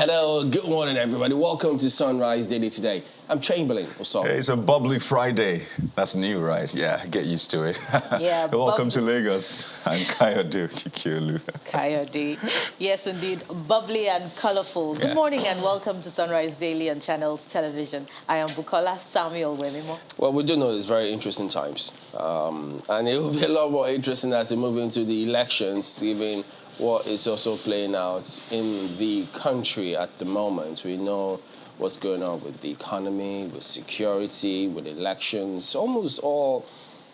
Hello, good morning, everybody. Welcome to Sunrise Daily today. I'm Chamberlain. What's up? It's a bubbly Friday. That's new, right? Yeah, get used to it. Yeah. Welcome to Lagos. I'm Kayode Kikiolu. Kayode. Yes, indeed. Bubbly and colorful. Good morning and welcome to Sunrise Daily on Channels Television. I am Bukola Samuel Wemimo. Well, we do know it's very interesting times. And it will be a lot more interesting as we move into the elections, given what is also playing out in the country at the moment. We know what's going on with the economy, with security, with elections, almost all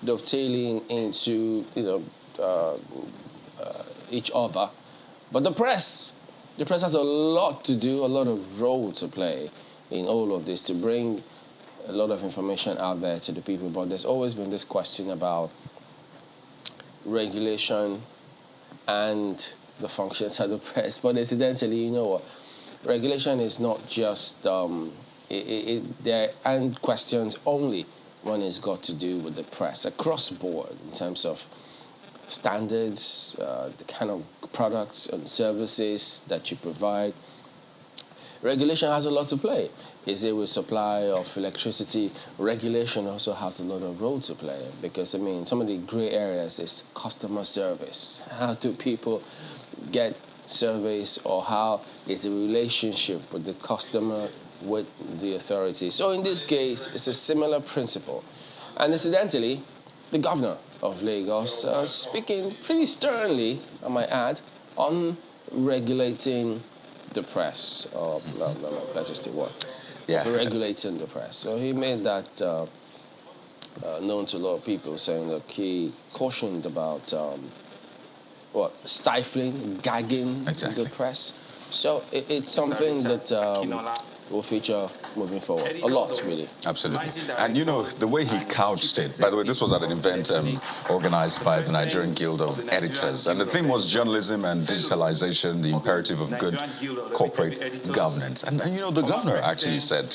dovetailing into, each other. But the press has a lot to do, a lot of role to play in all of this to bring a lot of information out there to the people. But there's always been this question about regulation and the functions of the press. But incidentally, you know what? Regulation is not just, there aren't questions only when it's got to do with the press across the board in terms of standards, the kind of products and services that you provide. Regulation has a lot to play. Is it with supply of electricity? Regulation also has a lot of role to play because, some of the gray areas is customer service. How do people get service, or how is the relationship with the customer with the authority? So in this case, it's a similar principle. And incidentally, the governor of Lagos speaking pretty sternly, I might add, on regulating the press, or better still what? Yeah. Regulating the press. So he made that known to a lot of people, saying that he cautioned about stifling, gagging the press. So it's something that will feature moving forward a lot, really. Absolutely. And the way he couched it, by the way, this was at an event organized by the Nigerian Guild of Editors. And the theme was journalism and digitalization, the imperative of good corporate governance. And the governor actually said,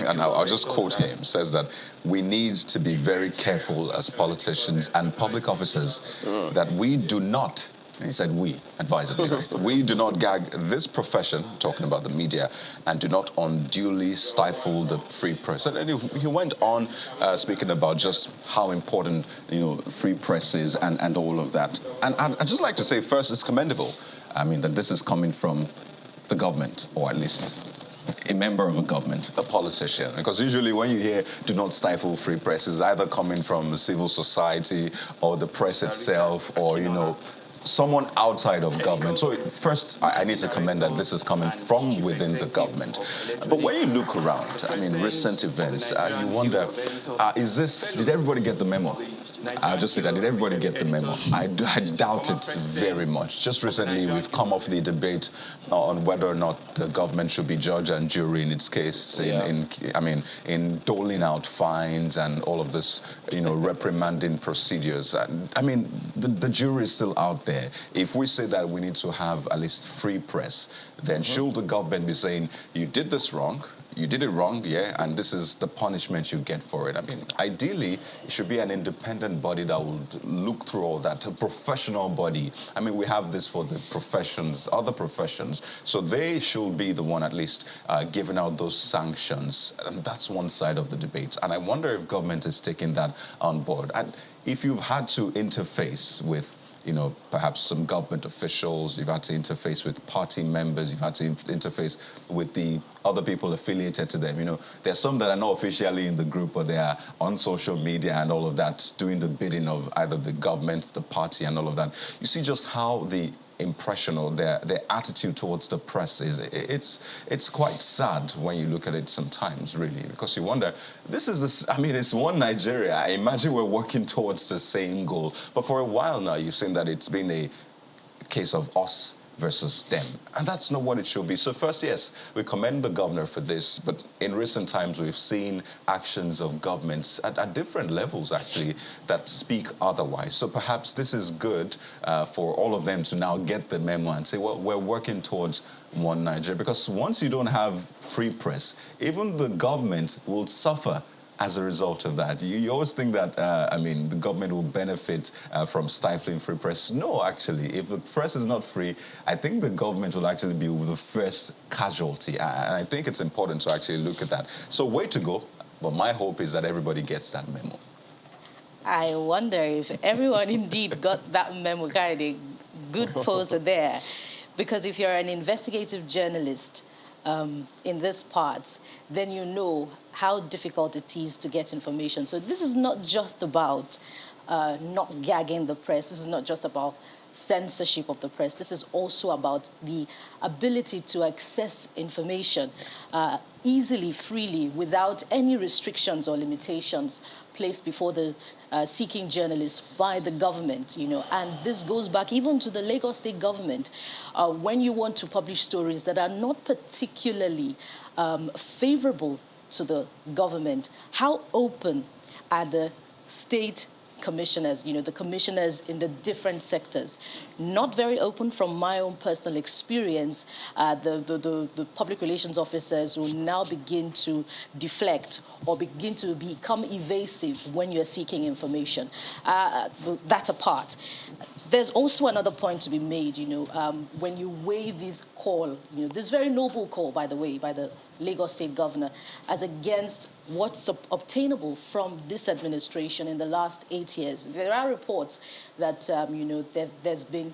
and I'll just quote him, says that we need to be very careful as politicians and public officers that we do not, he said we, advisedly, right? We do not gag this profession, talking about the media, and do not unduly stifle the free press. And he went on speaking about just how important, free press is and all of that. And I'd just like to say, first, it's commendable. That this is coming from the government, or at least a member of a government, a politician. Because usually when you hear do not stifle free press, it's either coming from civil society or the press itself, or, someone outside of government. So first, I need to commend that this is coming from within the government. But when you look around, recent events, you wonder, did everybody get the memo? I'll just say that, did everybody get the memo? I doubt it very much. Just recently, we've come off the debate on whether or not the government should be judge and jury in its case, in doling out fines and all of this, reprimanding procedures. The jury is still out there. If we say that we need to have at least free press, then should the government be saying, you did this wrong, you did it wrong, and this is the punishment you get for it? Ideally, it should be an independent body that would look through all that, a professional body. We have this for the professions, other professions, so they should be the one at least giving out those sanctions. And that's one side of the debate. And I wonder if government is taking that on board. And if you've had to interface with perhaps some government officials, you've had to interface with party members, you've had to interface with the other people affiliated to them. There's some that are not officially in the group, but they are on social media and all of that, doing the bidding of either the government, the party, and all of that. You see just how the impression or their attitude towards the press is. It's quite sad when you look at it sometimes, really, because you wonder, it's one Nigeria. I imagine we're working towards the same goal. But for a while now, you've seen that it's been a case of us versus them. And that's not what it should be. So first, yes, we commend the governor for this, but in recent times we've seen actions of governments at different levels, actually, that speak otherwise. So perhaps this is good for all of them to now get the memo and say, well, we're working towards one Nigeria. Because once you don't have free press, even the government will suffer as a result of that? You always think that, I mean, the government will benefit from stifling free press. No, actually, if the press is not free, I think the government will actually be the first casualty. And I think it's important to actually look at that. So way to go. But my hope is that everybody gets that memo. I wonder if everyone indeed got that memo. Kind of good poster there. Because if you're an investigative journalist in these parts, then you know how difficult it is to get information. So this is not just about not gagging the press. This is not just about censorship of the press. This is also about the ability to access information easily, freely, without any restrictions or limitations placed before the seeking journalists by the government, you know. And this goes back even to the Lagos State government. When you want to publish stories that are not particularly favorable to the government, how open are the state commissioners, you know, the commissioners in the different sectors? Not very open. From my own personal experience, the public relations officers will now begin to deflect or begin to become evasive when you're seeking information. That apart. There's also another point to be made, you know, when you weigh this call, you know, this very noble call, by the way, by the Lagos State governor, as against what's obtainable from this administration in the last 8 years. There are reports that, you know, there's been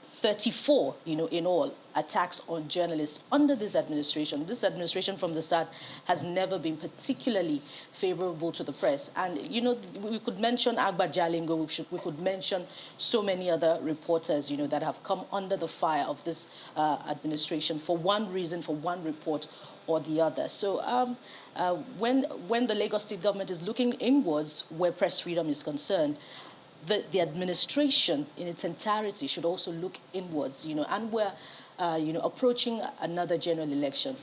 34, you know, in all, attacks on journalists under this administration. This administration from the start has never been particularly favorable to the press. And, you know, we could mention Agba Jalingo, we could mention so many other reporters, you know, that have come under the fire of this administration for one reason, for one report or the other. So when the Lagos State government is looking inwards where press freedom is concerned, the administration in its entirety should also look inwards, you know, and we're, you know, approaching another general election.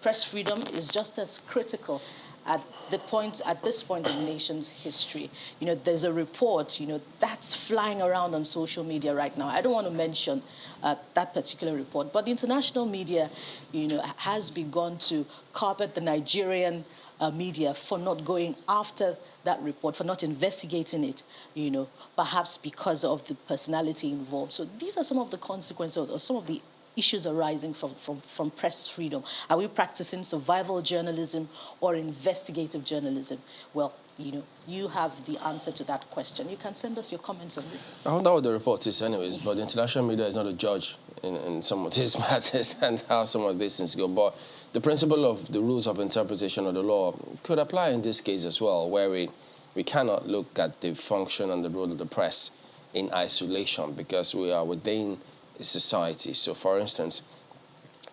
Press freedom is just as critical at this point in the nation's history. You know, there's a report, you know, that's flying around on social media right now. I don't want to mention that particular report, but the international media, you know, has begun to carpet the Nigerian media for not going after that report, for not investigating it, you know, perhaps because of the personality involved. So these are some of the consequences or some of the issues arising from press freedom. Are we practicing survival journalism or investigative journalism? Well, you know, you have the answer to that question. You can send us your comments on this. I wonder what the report is anyways, but the international media is not a judge in some of these matters and how some of these things go. But the principle of the rules of interpretation of the law could apply in this case as well, where we cannot look at the function and the role of the press in isolation because we are within a society. So, for instance,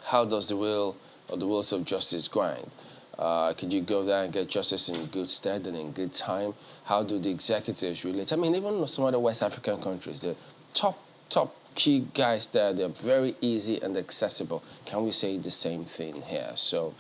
how does the will or the wills of justice grind? Could you go there and get justice in good stead and in good time? How do the executives relate? I mean, even some other West African countries, the top key guys there, they're very easy and accessible. Can we say the same thing here? So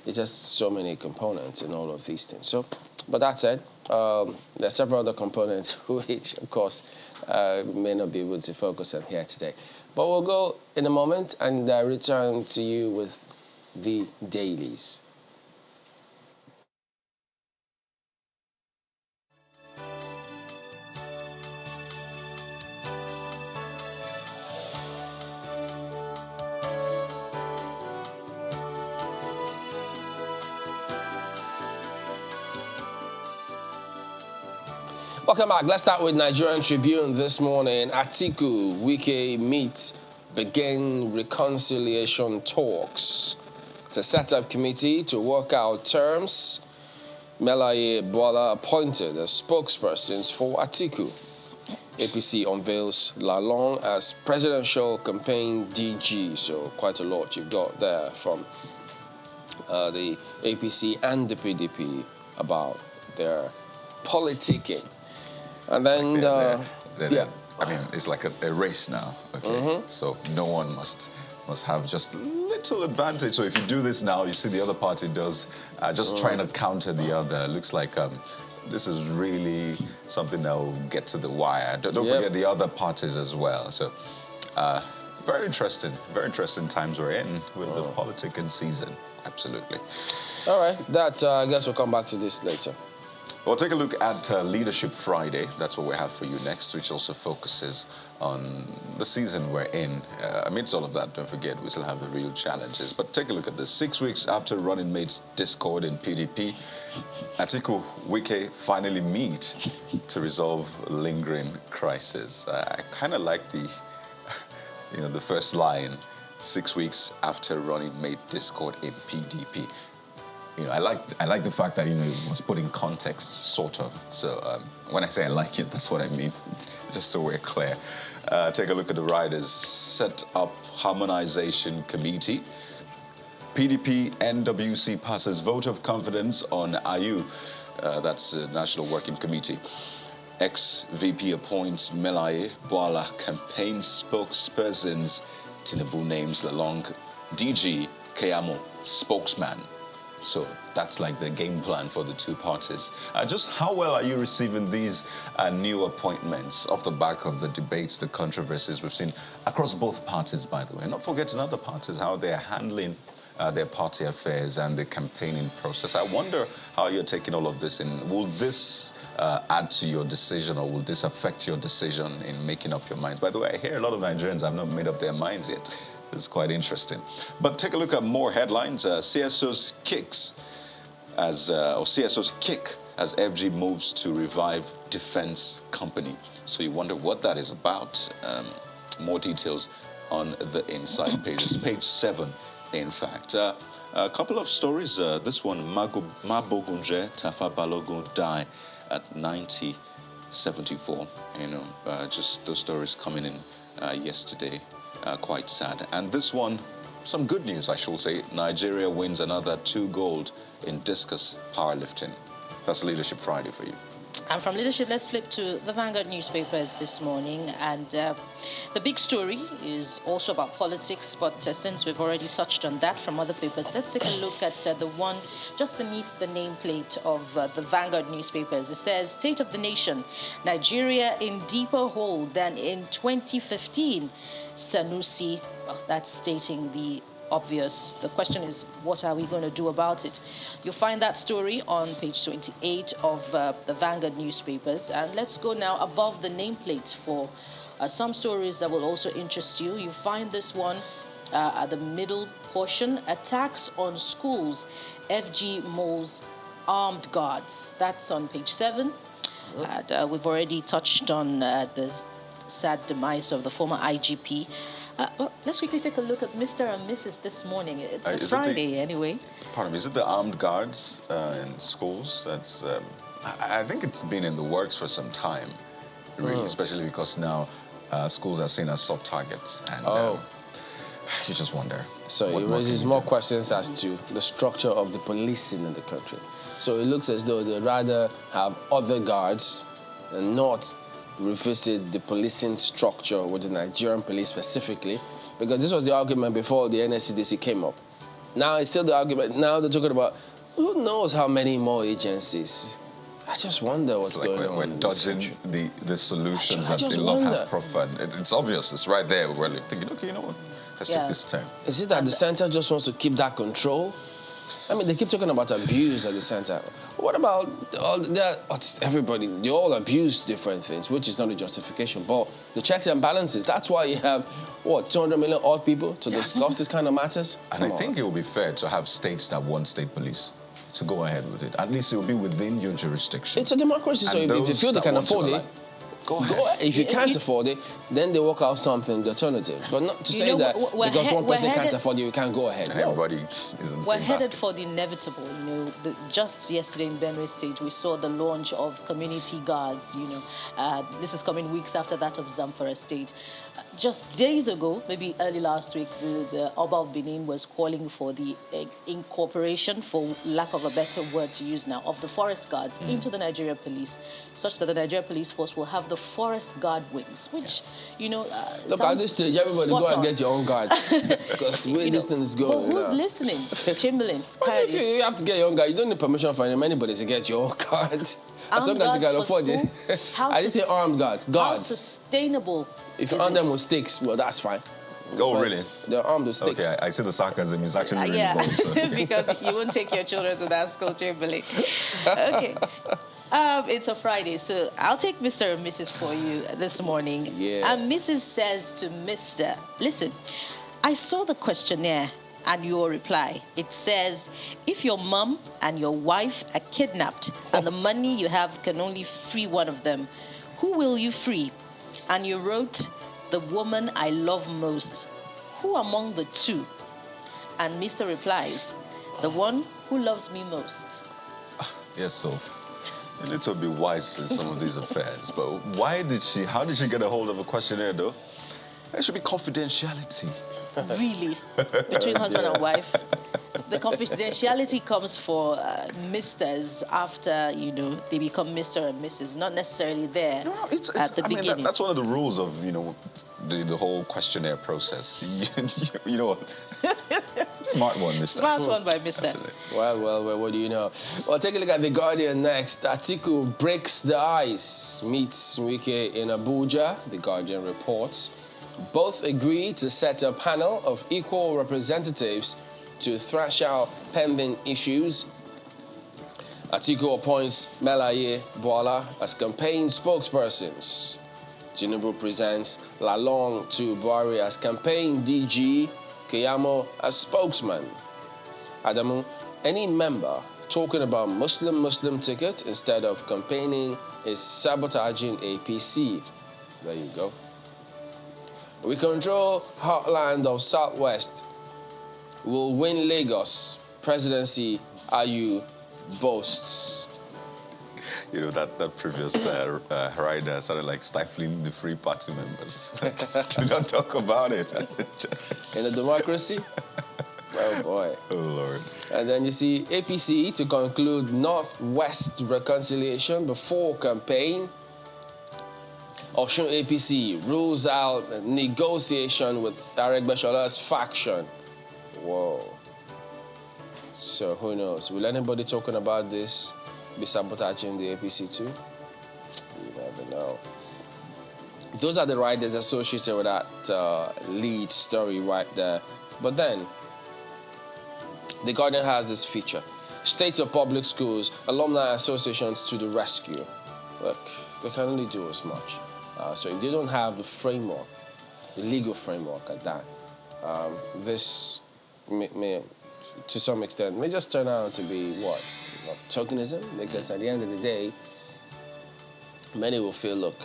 it's just so many components in all of these things. So, but that said, there are several other components which, of course, we may not be able to focus on here today. But we'll go in a moment and return to you with the dailies. Welcome back. Let's start with Nigerian Tribune this morning. Atiku, Wike begin reconciliation talks. To set up committee to work out terms. Melaye Bola appointed as spokespersons for Atiku. APC unveils Lalong as presidential campaign DG. So quite a lot you've got there from the APC and the PDP about their politicking. And then, yeah. I mean, it's like a race now, okay? So no one must have just little advantage. So if you do this now, you see the other party does, just trying to counter the other. It looks like this is really something that will get to the wire. Don't forget the other parties as well. So very interesting times we're in with the politicking season. Absolutely. All right, that I guess we'll come back to this later. We'll take a look at Leadership Friday. That's what we have for you next, which also focuses on the season we're in. Amidst all of that, don't forget, we still have the real challenges. But take a look at this. 6 weeks after running mates discord in PDP, Atiku Wike finally meet to resolve lingering crisis. I kind of like the first line, 6 weeks after running mate discord in PDP. I like the fact that it was put in context, sort of. So when I say I like it, that's what I mean. Just so we're clear. Take a look at the riders. Set up harmonization committee. PDP NWC passes vote of confidence on IU. That's the National Working Committee. Ex-VP appoints Melaye Boala campaign spokespersons. Tinubu names Lalong DG Kayamo spokesman. So that's like the game plan for the two parties. Just how well are you receiving these new appointments off the back of the debates, the controversies we've seen across both parties, by the way? Not forgetting other parties, how they're handling their party affairs and the campaigning process. I wonder how you're taking all of this in. Will this add to your decision, or will this affect your decision in making up your minds? By the way, I hear a lot of Nigerians have not made up their minds yet. It's quite interesting. But take a look at more headlines. CSO's kicks CSO's kick as FG moves to revive defense company. So you wonder what that is about. More details on the inside pages. Page 7, in fact. A couple of stories. This one, Mabogunje Tafa Balogun died at 74. Just those stories coming in yesterday. Quite sad. And this one, some good news, I should say. Nigeria wins another 2 gold in discus powerlifting. That's Leadership Friday for you. And from Leadership, let's flip to the Vanguard newspapers this morning. And the big story is also about politics, but since we've already touched on that from other papers, let's take a look at the one just beneath the nameplate of the Vanguard newspapers. It says, State of the Nation, Nigeria in deeper hole than in 2015. Sanusi, well, that's stating the obvious. The question is, what are we going to do about it? You'll find that story on page 28 of the Vanguard newspapers. And let's go now above the nameplate for some stories that will also interest you. You find this one at the middle portion, attacks on schools, FG moles armed guards. That's on page 7. And, we've already touched on the sad demise of the former IGP. Well, let's quickly take a look at Mr. and Mrs. this morning. It's a Friday anyway. Pardon me, is it the armed guards in schools? That's I think it's been in the works for some time, really, especially because now schools are seen as soft targets. And you just wonder. So it raises more questions as to the structure of the policing in the country. So it looks as though they'd rather have other guards and not revisit the policing structure with the Nigerian police specifically, because this was the argument before the NSCDC came up. Now it's still the argument. Now they're talking about who knows how many more agencies. I just wonder what's going on. We're dodging the solutions that the law have proffered. It's obvious. It's right there. We're thinking, okay, you know what? Let's take this turn. Is it that the center just wants to keep that control? I mean, they keep talking about abuse at the center. What about everybody? They all abuse different things, which is not a justification. But the checks and balances, that's why you have, 200 million odd people to discuss this kind of matters? And I think it will be fair to have states that want state police to go ahead with it. At least it will be within your jurisdiction. It's a democracy, so if you feel they can afford it, go ahead. If you can't afford it, then they work out something, the alternative. But not to say that because one person can't afford it, you can't go ahead. And everybody is in the same We're headed basket. for the inevitable. Just yesterday in Benue State, we saw the launch of community guards. This is coming weeks after that of Zamfara State. Just days ago, maybe early last week, the Oba of Benin was calling for the incorporation, for lack of a better word to use now, of the forest guards into the Nigeria police, such that the Nigeria police force will have the forest guard wings, which, look, at this stage, everybody go and get your own guards. Because the way this thing is going. But who's listening? Chamberlain. Well, if you have to get your own guard, you don't need permission from anybody to get your own guard. As long as you can afford it. I didn't say armed guards. Guards. How sustainable? If you arm them with sticks, well, that's fine. Oh, really? They're armed with sticks. Okay, I see the sarcasm. It's actually really Yeah, bold. So, okay. because you won't take your children to that school, Chamberlain. Okay. It's a Friday, so I'll take Mr. and Mrs. for you this morning. Yeah. And Mrs. says to Mr., listen, I saw the questionnaire and your reply. It says, if your mom and your wife are kidnapped and the money you have can only free one of them, who will you free? And you wrote, the woman I love most. Who among the two? And Mr. replies, the one who loves me most. Yes, so you need to be wise in some of these affairs. But how did she get a hold of a questionnaire, though? There should be confidentiality. Really? Between husband and wife? The confidentiality comes for misters after, they become Mr. and Mrs. Not necessarily there it's at the beginning. That's one of the rules of, the whole questionnaire process. You know what? Smart one, Mr. Smart one by Mr. Absolutely. Well, what do you know? Well, take a look at The Guardian next. Atiku breaks the ice, meets Wike in Abuja, The Guardian reports. Both agree to set a panel of equal representatives to thrash out pending issues. Atiku appoints Melaye Boala as campaign spokespersons. Tinubu presents Lalong to Buhari as campaign DG, Keyamo as spokesman. Adamu, any member talking about Muslim ticket instead of campaigning is sabotaging APC. There you go. We control heartland of Southwest. Will win Lagos presidency, Ayu boasts. That previous rider sounded like stifling the Free Party members. Do not talk about it. In a democracy? Oh, boy. Oh, Lord. And then you see APC to conclude Northwest reconciliation before campaign. Osun APC rules out negotiation with Aregbesol's faction. Whoa. So who knows? Will anybody talking about this be sabotaging the APC too? You never know. Those are the riders associated with that lead story right there. But then, The Guardian has this feature. State of public schools, alumni associations to the rescue. Look, they can only do as much. So if they don't have the framework, the legal framework at that, this may, to some extent, may just turn out to be what? Tokenism? Because at the end of the day, many will feel, look,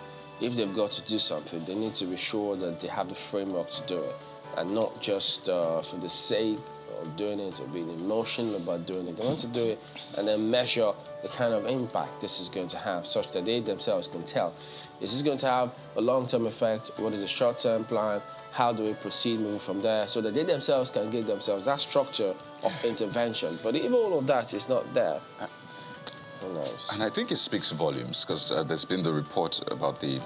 if they've got to do something, they need to be sure that they have the framework to do it, and not just for the sake of doing it or being emotional about doing it. They want to do it and then measure the kind of impact this is going to have, such that they themselves can tell, is this going to have a long-term effect? What is the short-term plan? How do we proceed moving from there? So that they themselves can give themselves that structure of intervention. But if all of that is not there, who knows? And I think it speaks volumes, because there's been the report about the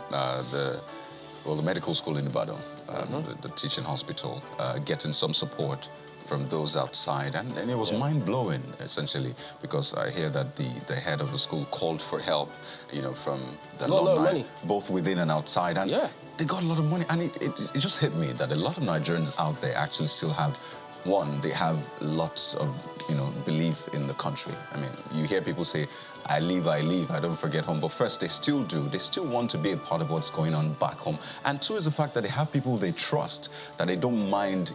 medical school in Ibadan, the teaching hospital, getting some support from those outside, and it was mind-blowing, essentially, because I hear that the head of the school called for help, from the alumni, both within and outside, and they got a lot of money, and it just hit me that a lot of Nigerians out there actually still have, one, they have lots of, belief in the country. I mean, you hear people say, I leave, I don't forget home. But first, they still do. They still want to be a part of what's going on back home. And two is the fact that they have people they trust, that they don't mind,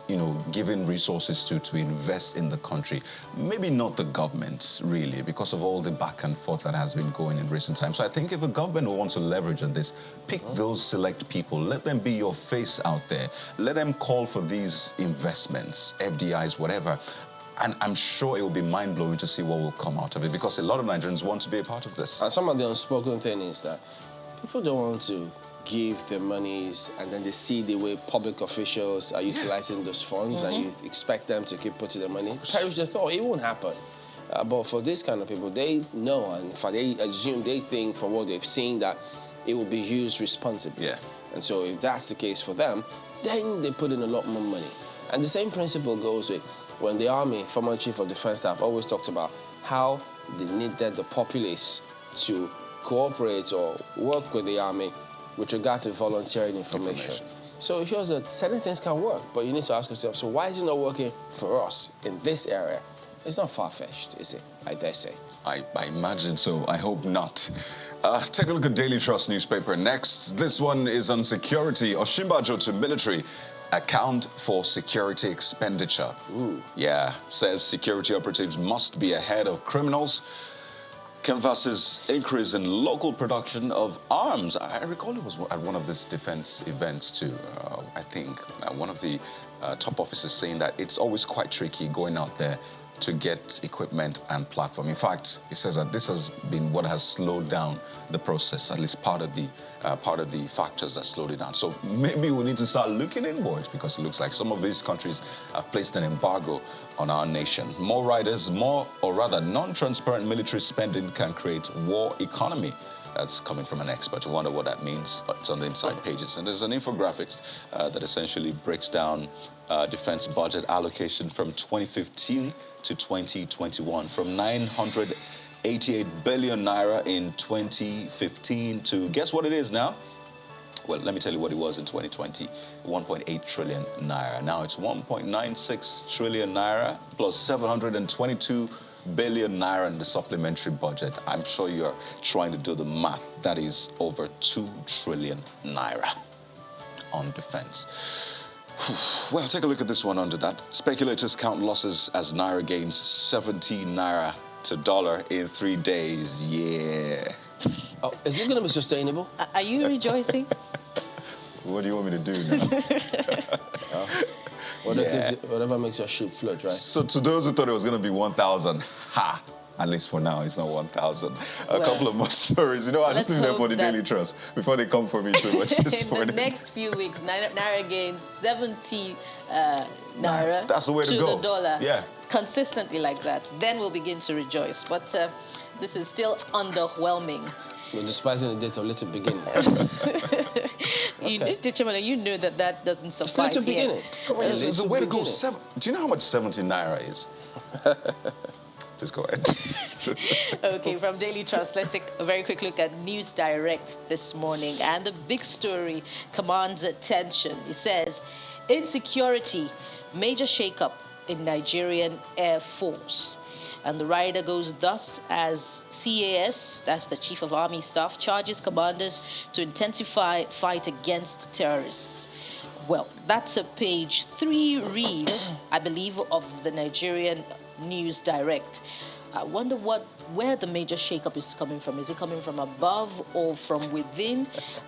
giving resources to invest in the country. Maybe not the government, really, because of all the back and forth that has been going in recent times. So I think if a government wants to leverage on this, pick those select people. Let them be your face out there. Let them call for these investments, FDIs, whatever. And I'm sure it will be mind-blowing to see what will come out of it, because a lot of Nigerians want to be a part of this. And some of the unspoken thing is that people don't want to give their monies and then they see the way public officials are utilizing those funds and you expect them to keep putting their money. Perish the thought, it won't happen. But for these kind of people, they know, and they assume, they think from what they've seen that it will be used responsibly. Yeah. And so if that's the case for them, then they put in a lot more money. And the same principle goes with when the Army, former Chief of Defense Staff, always talked about how they needed the populace to cooperate or work with the Army with regard to volunteering information. So it shows that certain things can work, but you need to ask yourself, so why is it not working for us in this area? It's not far-fetched, is it? I dare say. I imagine so. I hope not. Take a look at Daily Trust newspaper next. This one is on security. Oshimbajo to military. Account for security expenditure. Ooh. Yeah, says security operatives must be ahead of criminals. Canvasses increase in local production of arms. I recall it was at one of these defense events too. I think one of the top officers saying that it's always quite tricky going out there to get equipment and platform. In fact, he says that this has been what has slowed down the process, at least part of the factors that slowed it down. So maybe we need to start looking inwards, because it looks like some of these countries have placed an embargo on our nation. More riders, more, or rather non-transparent military spending can create war economy. That's coming from an expert. I wonder what that means. It's on the inside pages. And there's an infographic that essentially breaks down defense budget allocation from 2015 to 2021, from 988 billion naira in 2015 to, guess what it is now? Well, let me tell you what it was in 2020, 1.8 trillion naira. Now it's 1.96 trillion naira plus 722 billion naira in the supplementary budget. I'm sure you're trying to do the math. That is over 2 trillion naira on defense. Well, take a look at this one under that. Speculators count losses as naira gains 70 naira to dollar in 3 days. Yeah. Oh, is it going to be sustainable? Are you rejoicing? What do you want me to do now? Whatever makes your ship float, right? So to those who thought it was going to be 1,000, ha! At least for now, it's not 1,000. A couple of more stories. You know, I just leave them for the Daily Trust before they come for me too much this in morning. the next few weeks, naira gains 70 naira That's the way to go. the dollar. Yeah. Consistently like that. Then we'll begin to rejoice. But this is still underwhelming. We're despising the days of little beginning. You know that doesn't suffice. Little beginning. It's the way to go. Do you know how much 70 naira is? Just go ahead. Okay, from Daily Trust, let's take a very quick look at News Direct this morning. And the big story commands attention. It says, insecurity, major shakeup in Nigerian Air Force. And the rider goes thus as CAS, that's the Chief of Army Staff, charges commanders to intensify fight against terrorists. Well, that's a page 3 read, I believe, of the Nigerian News Direct. I wonder where the major shakeup is coming from. Is it coming from above or from within?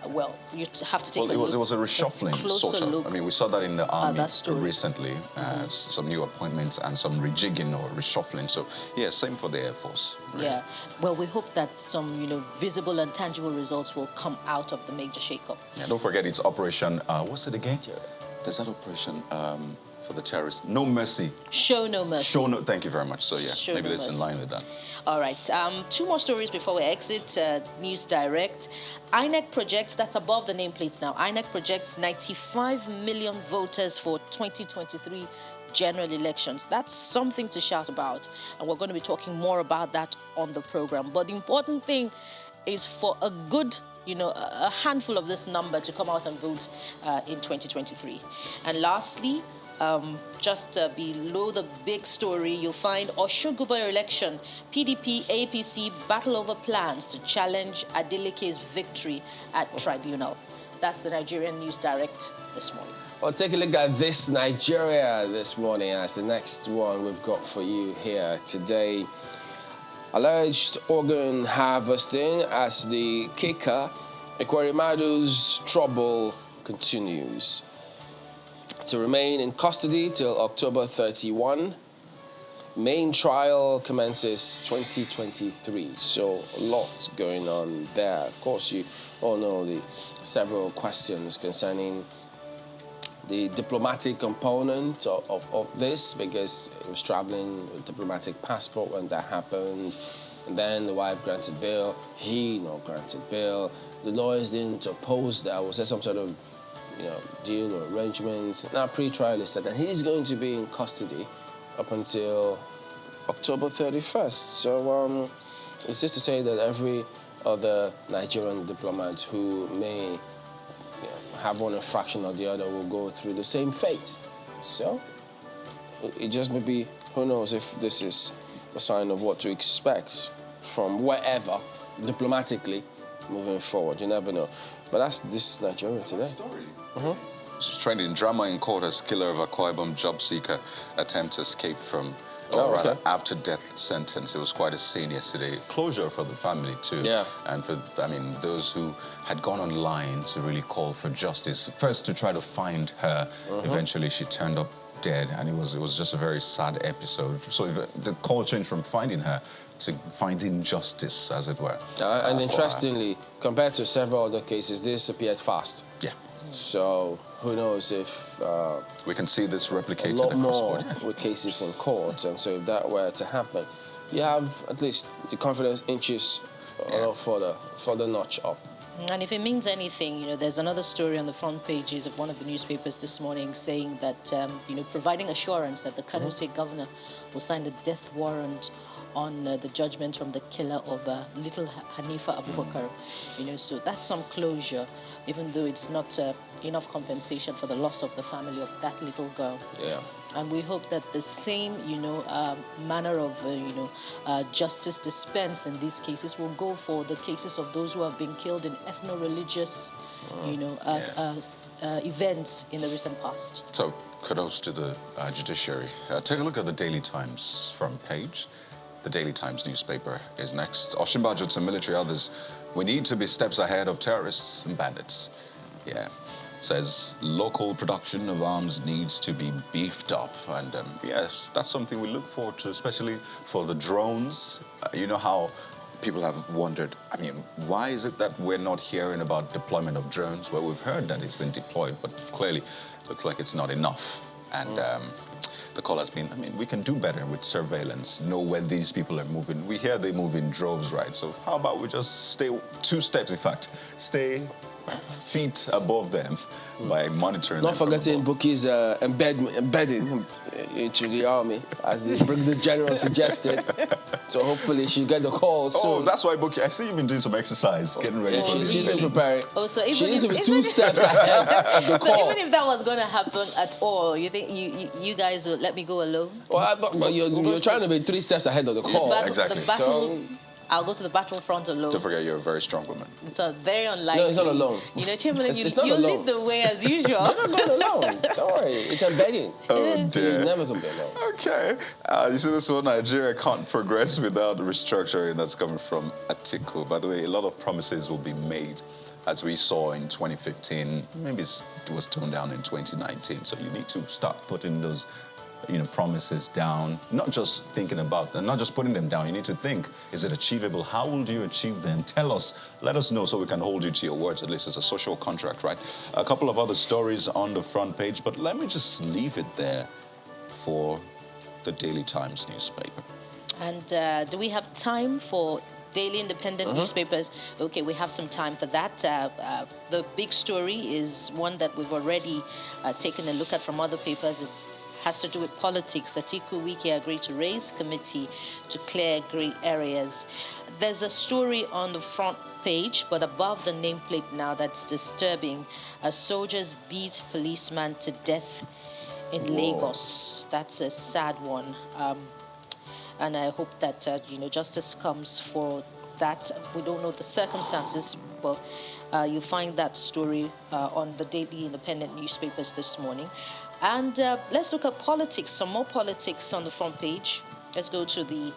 Well, you have to take a look. It was a reshuffling, sort of. Look. I mean, we saw that in the Army recently. Mm-hmm. Some new appointments and some rejigging or reshuffling. So, yeah, same for the Air Force. Really. Yeah. Well, we hope that some, visible and tangible results will come out of the major shakeup. Yeah, don't forget it's Operation, what's it again? There's that operation for the terrorists. No mercy. Show no mercy. Thank you very much. So, yeah, maybe that's in line with that. All right. 2 more stories before we exit News Direct. INEC projects, that's above the nameplates now, INEC projects 95 million voters for 2023 general elections. That's something to shout about. And we're going to be talking more about that on the program. But the important thing is for a good a handful of this number to come out and vote in 2023. And lastly, just below the big story, you'll find Oshogubo election, PDP, APC battle over plans to challenge Adeleke's victory at tribunal. That's the Nigerian News Direct this morning. Well, take a look at this Nigeria this morning as the next one we've got for you here today. Alleged organ harvesting as the kicker, Ekwerimadu's trouble continues. To remain in custody till October 31. Main trial commences 2023. So a lot going on there. Of course, you all know the several questions concerning the diplomatic component of this, because he was traveling with diplomatic passport when that happened. And then the wife granted bail, he not granted bail. The lawyers didn't oppose that. Was there some sort of deal or arrangements? Now pre-trial is set, and he's going to be in custody up until October 31st. So it's just to say that every other Nigerian diplomat who may have one infraction or the other will go through the same fate. So it just may be, who knows if this is a sign of what to expect from wherever, diplomatically, moving forward. You never know. But that's this Nigeria today. It's trending. Drama in court as killer of Akwa Ibom job seeker attempt to escape from, or rather, after death sentence. It was quite a scene yesterday. Closure for the family too. Yeah. And for, I mean, those who had gone online to really call for justice. First to try to find her. Eventually she turned up dead, and it was just a very sad episode. So the call changed from finding her to finding justice, as it were. And interestingly, compared to several other cases, this appeared fast. Yeah. So who knows if we can see this replicated a lot across more the board. with cases in court. And so if that were to happen, you have at least the confidence inches further notch up. And if it means anything, you know, there's another story on the front pages of one of the newspapers this morning saying that, you know, providing assurance that the Kano State governor will sign the death warrant on the judgment from the killer of little Hanifa Abubakar. You know, so that's some closure, even though it's not enough compensation for the loss of the family of that little girl. Yeah. And we hope that the same, you know, manner of, justice dispensed in these cases will go for the cases of those who have been killed in ethno-religious, you know, events in the recent past. So kudos to the judiciary. Take a look at the Daily Times front page. The Daily Times newspaper is next. Oshimbajo to military others. We need to be steps ahead of terrorists and bandits. Yeah. Says local production of arms needs to be beefed up. And yes, that's something we look forward to, especially for the drones. You know how people have wondered, I mean, why is it that we're not hearing about deployment of drones? Well, we've heard that it's been deployed, but clearly looks like it's not enough. And the call has been, I mean, we can do better with surveillance, know when these people are moving. We hear they move in droves, right? So how about we just stay 2 steps, in fact, stay feet above them by monitoring Not them. forgetting Buki's embedding into the army, as the Brigadier General suggested. So hopefully she'll get the call soon. Oh, that's why Buki, I see you've been doing some exercise, getting ready for this. She's been preparing. Oh, so even she needs if, to be 2 steps ahead of the so call. even if that was going to happen at all, you think you guys would let me go alone? Well, but you're trying to be 3 steps ahead of the call. Exactly. The battle, So- I'll go to the battlefront alone. Don't forget, you're a very strong woman. It's very unlikely. No, it's not alone. You know, Chamberlain, It's you not alone. lead the way as usual. You're not going alone. Don't worry. It's embedding. Oh, So you dear. never can be alone. Okay. You see this one, Nigeria can't progress without restructuring. That's coming from Atiku. By the way, a lot of promises will be made, as we saw in 2015. Maybe it was toned down in 2019. So you need to start putting those, you know, promises down, not just thinking about them, not just putting them down. You need to think, is it achievable? How will you achieve them? Tell us, let us know so we can hold you to your words. At least it's a social contract, right? A couple of other stories on the front page, but let me just leave it there for the Daily Times newspaper. And do we have time for daily independent newspapers? Okay, we have some time for that. The big story is one that we've already taken a look at from other papers. It has to do with politics. Atiku Wike agreed to raise committee to clear grey areas. There's a story on the front page, but above the nameplate now that's disturbing. Soldiers beat policeman to death in Lagos. That's a sad one. And I hope that you know, justice comes for that. We don't know the circumstances, but you find that story on the Daily Independent newspapers this morning. And let's look at politics, some more politics on the front page. Let's go to the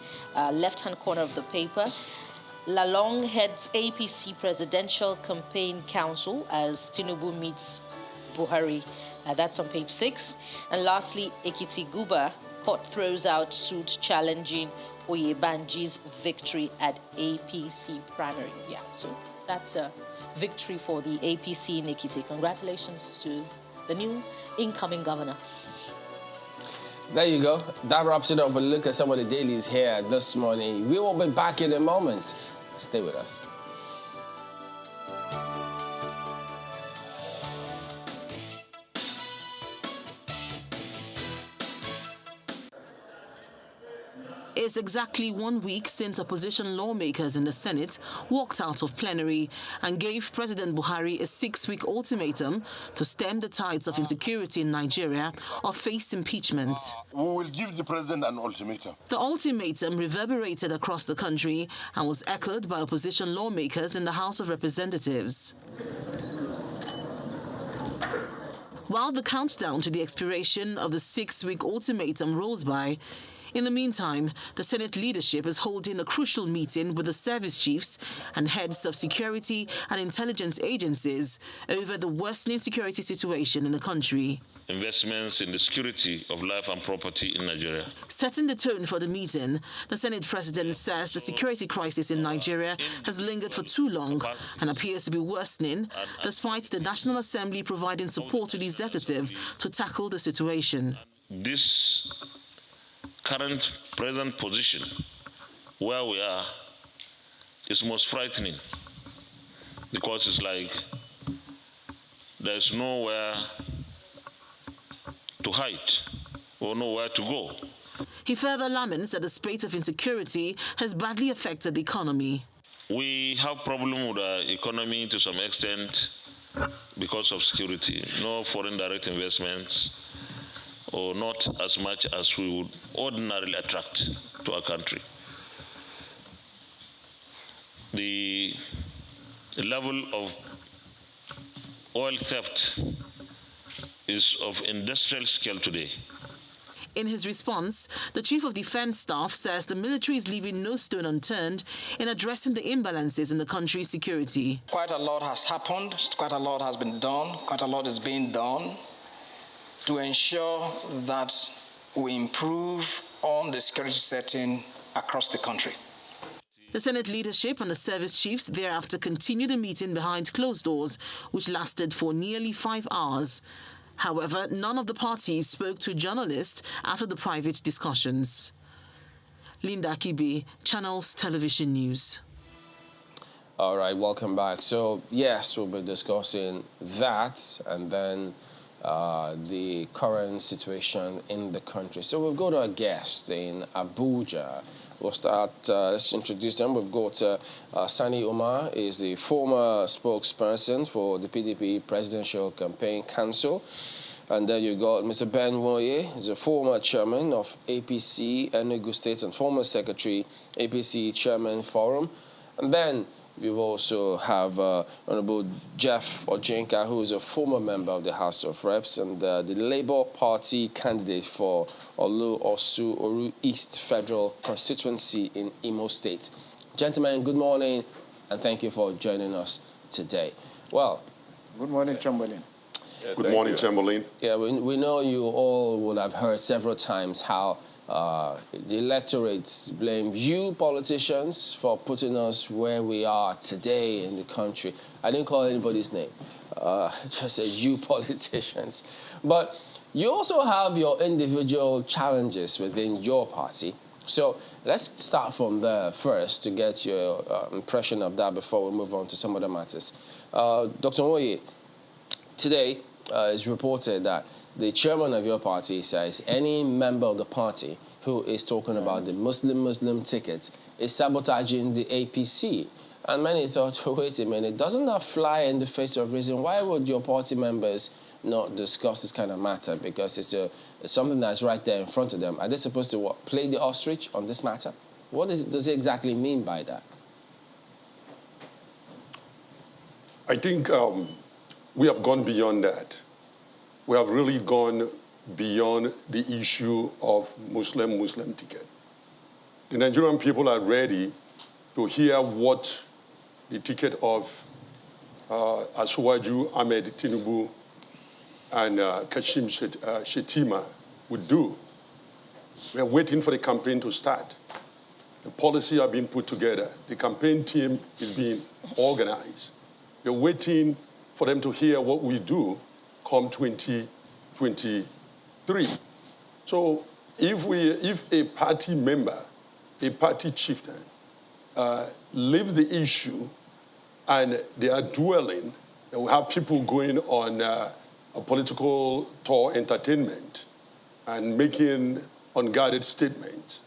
left-hand corner of the paper. Lalong heads APC Presidential Campaign Council as Tinubu meets Buhari. That's on page 6. And lastly, Ekiti Guba, court throws out suit challenging Oyebanji's victory at APC primary. Yeah, so that's a victory for the APC in Ekiti. Congratulations to the new incoming governor. There you go. That wraps it up. But look at some of the dailies here this morning. We will be back in a moment. Stay with us. It's exactly 1 week since opposition lawmakers in the Senate walked out of plenary and gave President Buhari a 6-week ultimatum to stem the tides of insecurity in Nigeria or face impeachment. We will give the president an ultimatum. The ultimatum reverberated across the country and was echoed by opposition lawmakers in the House of Representatives. While the countdown to the expiration of the 6-week ultimatum rolls by, in the meantime, the Senate leadership is holding a crucial meeting with the service chiefs and heads of security and intelligence agencies over the worsening security situation in the country. Investments in the security of life and property in Nigeria. Setting the tone for the meeting, the Senate president says the security crisis in Nigeria has lingered for too long and appears to be worsening, despite the National Assembly providing support to the executive to tackle the situation. This current present position where we are is most frightening, because it's like there's nowhere to hide or nowhere to go. He further laments that the spate of insecurity has badly affected the economy. We have problem with our economy to some extent because of security. No foreign direct investments, or not as much as we would ordinarily attract to our country. The level of oil theft is of industrial scale today. In his response, the Chief of Defense Staff says the military is leaving no stone unturned in addressing the imbalances in the country's security. Quite a lot has happened, quite a lot has been done, quite a lot is being done to ensure that we improve on the security setting across the country. The Senate leadership and the service chiefs thereafter continued the meeting behind closed doors, which lasted for nearly 5 hours. However, none of the parties spoke to journalists after the private discussions. Linda Akibe, Channels Television News. All right, welcome back. So, yes, we'll be discussing that and then the current situation in the country. So we'll go to a guest in Abuja. We'll start, let's introduce them. We've got Sani Umar, is the former spokesperson for the PDP Presidential Campaign Council. And then you got Mr. Ben Woye, he's a former chairman of APC Enugu State and former secretary, APC Chairman Forum. And then we also have Honorable Jeff Ojenka, who is a former member of the House of Reps and the Labour Party candidate for Olu-Osu-Oru East Federal Constituency in Imo State. Gentlemen, good morning, and thank you for joining us today. Well, good morning, Chamberlain. Yeah, good morning, Chamberlain. Yeah, we know you all would have heard several times how the electorate blames you politicians for putting us where we are today in the country. I didn't call anybody's name, just said you politicians. But you also have your individual challenges within your party. So let's start from there first to get your impression of that before we move on to some other matters. Dr. Woye, today it's reported that the chairman of your party says any member of the party who is talking about the Muslim ticket is sabotaging the APC. And many thought, wait a minute, doesn't that fly in the face of reason? Why would your party members not discuss this kind of matter? Because it's something that's right there in front of them. Are they supposed to play the ostrich on this matter? What does it exactly mean by that? I think we have gone beyond that. We have really gone beyond the issue of Muslim ticket. The Nigerian people are ready to hear what the ticket of Asuwaju Ahmed Tinubu and Kashim Shettima would do. We are waiting for the campaign to start. The policy are being put together. The campaign team is being organized. We're waiting for them to hear what we do come 2023. So if a party member, a party chieftain, leaves the issue and they are dwelling, and we have people going on a political tour entertainment and making unguarded statements,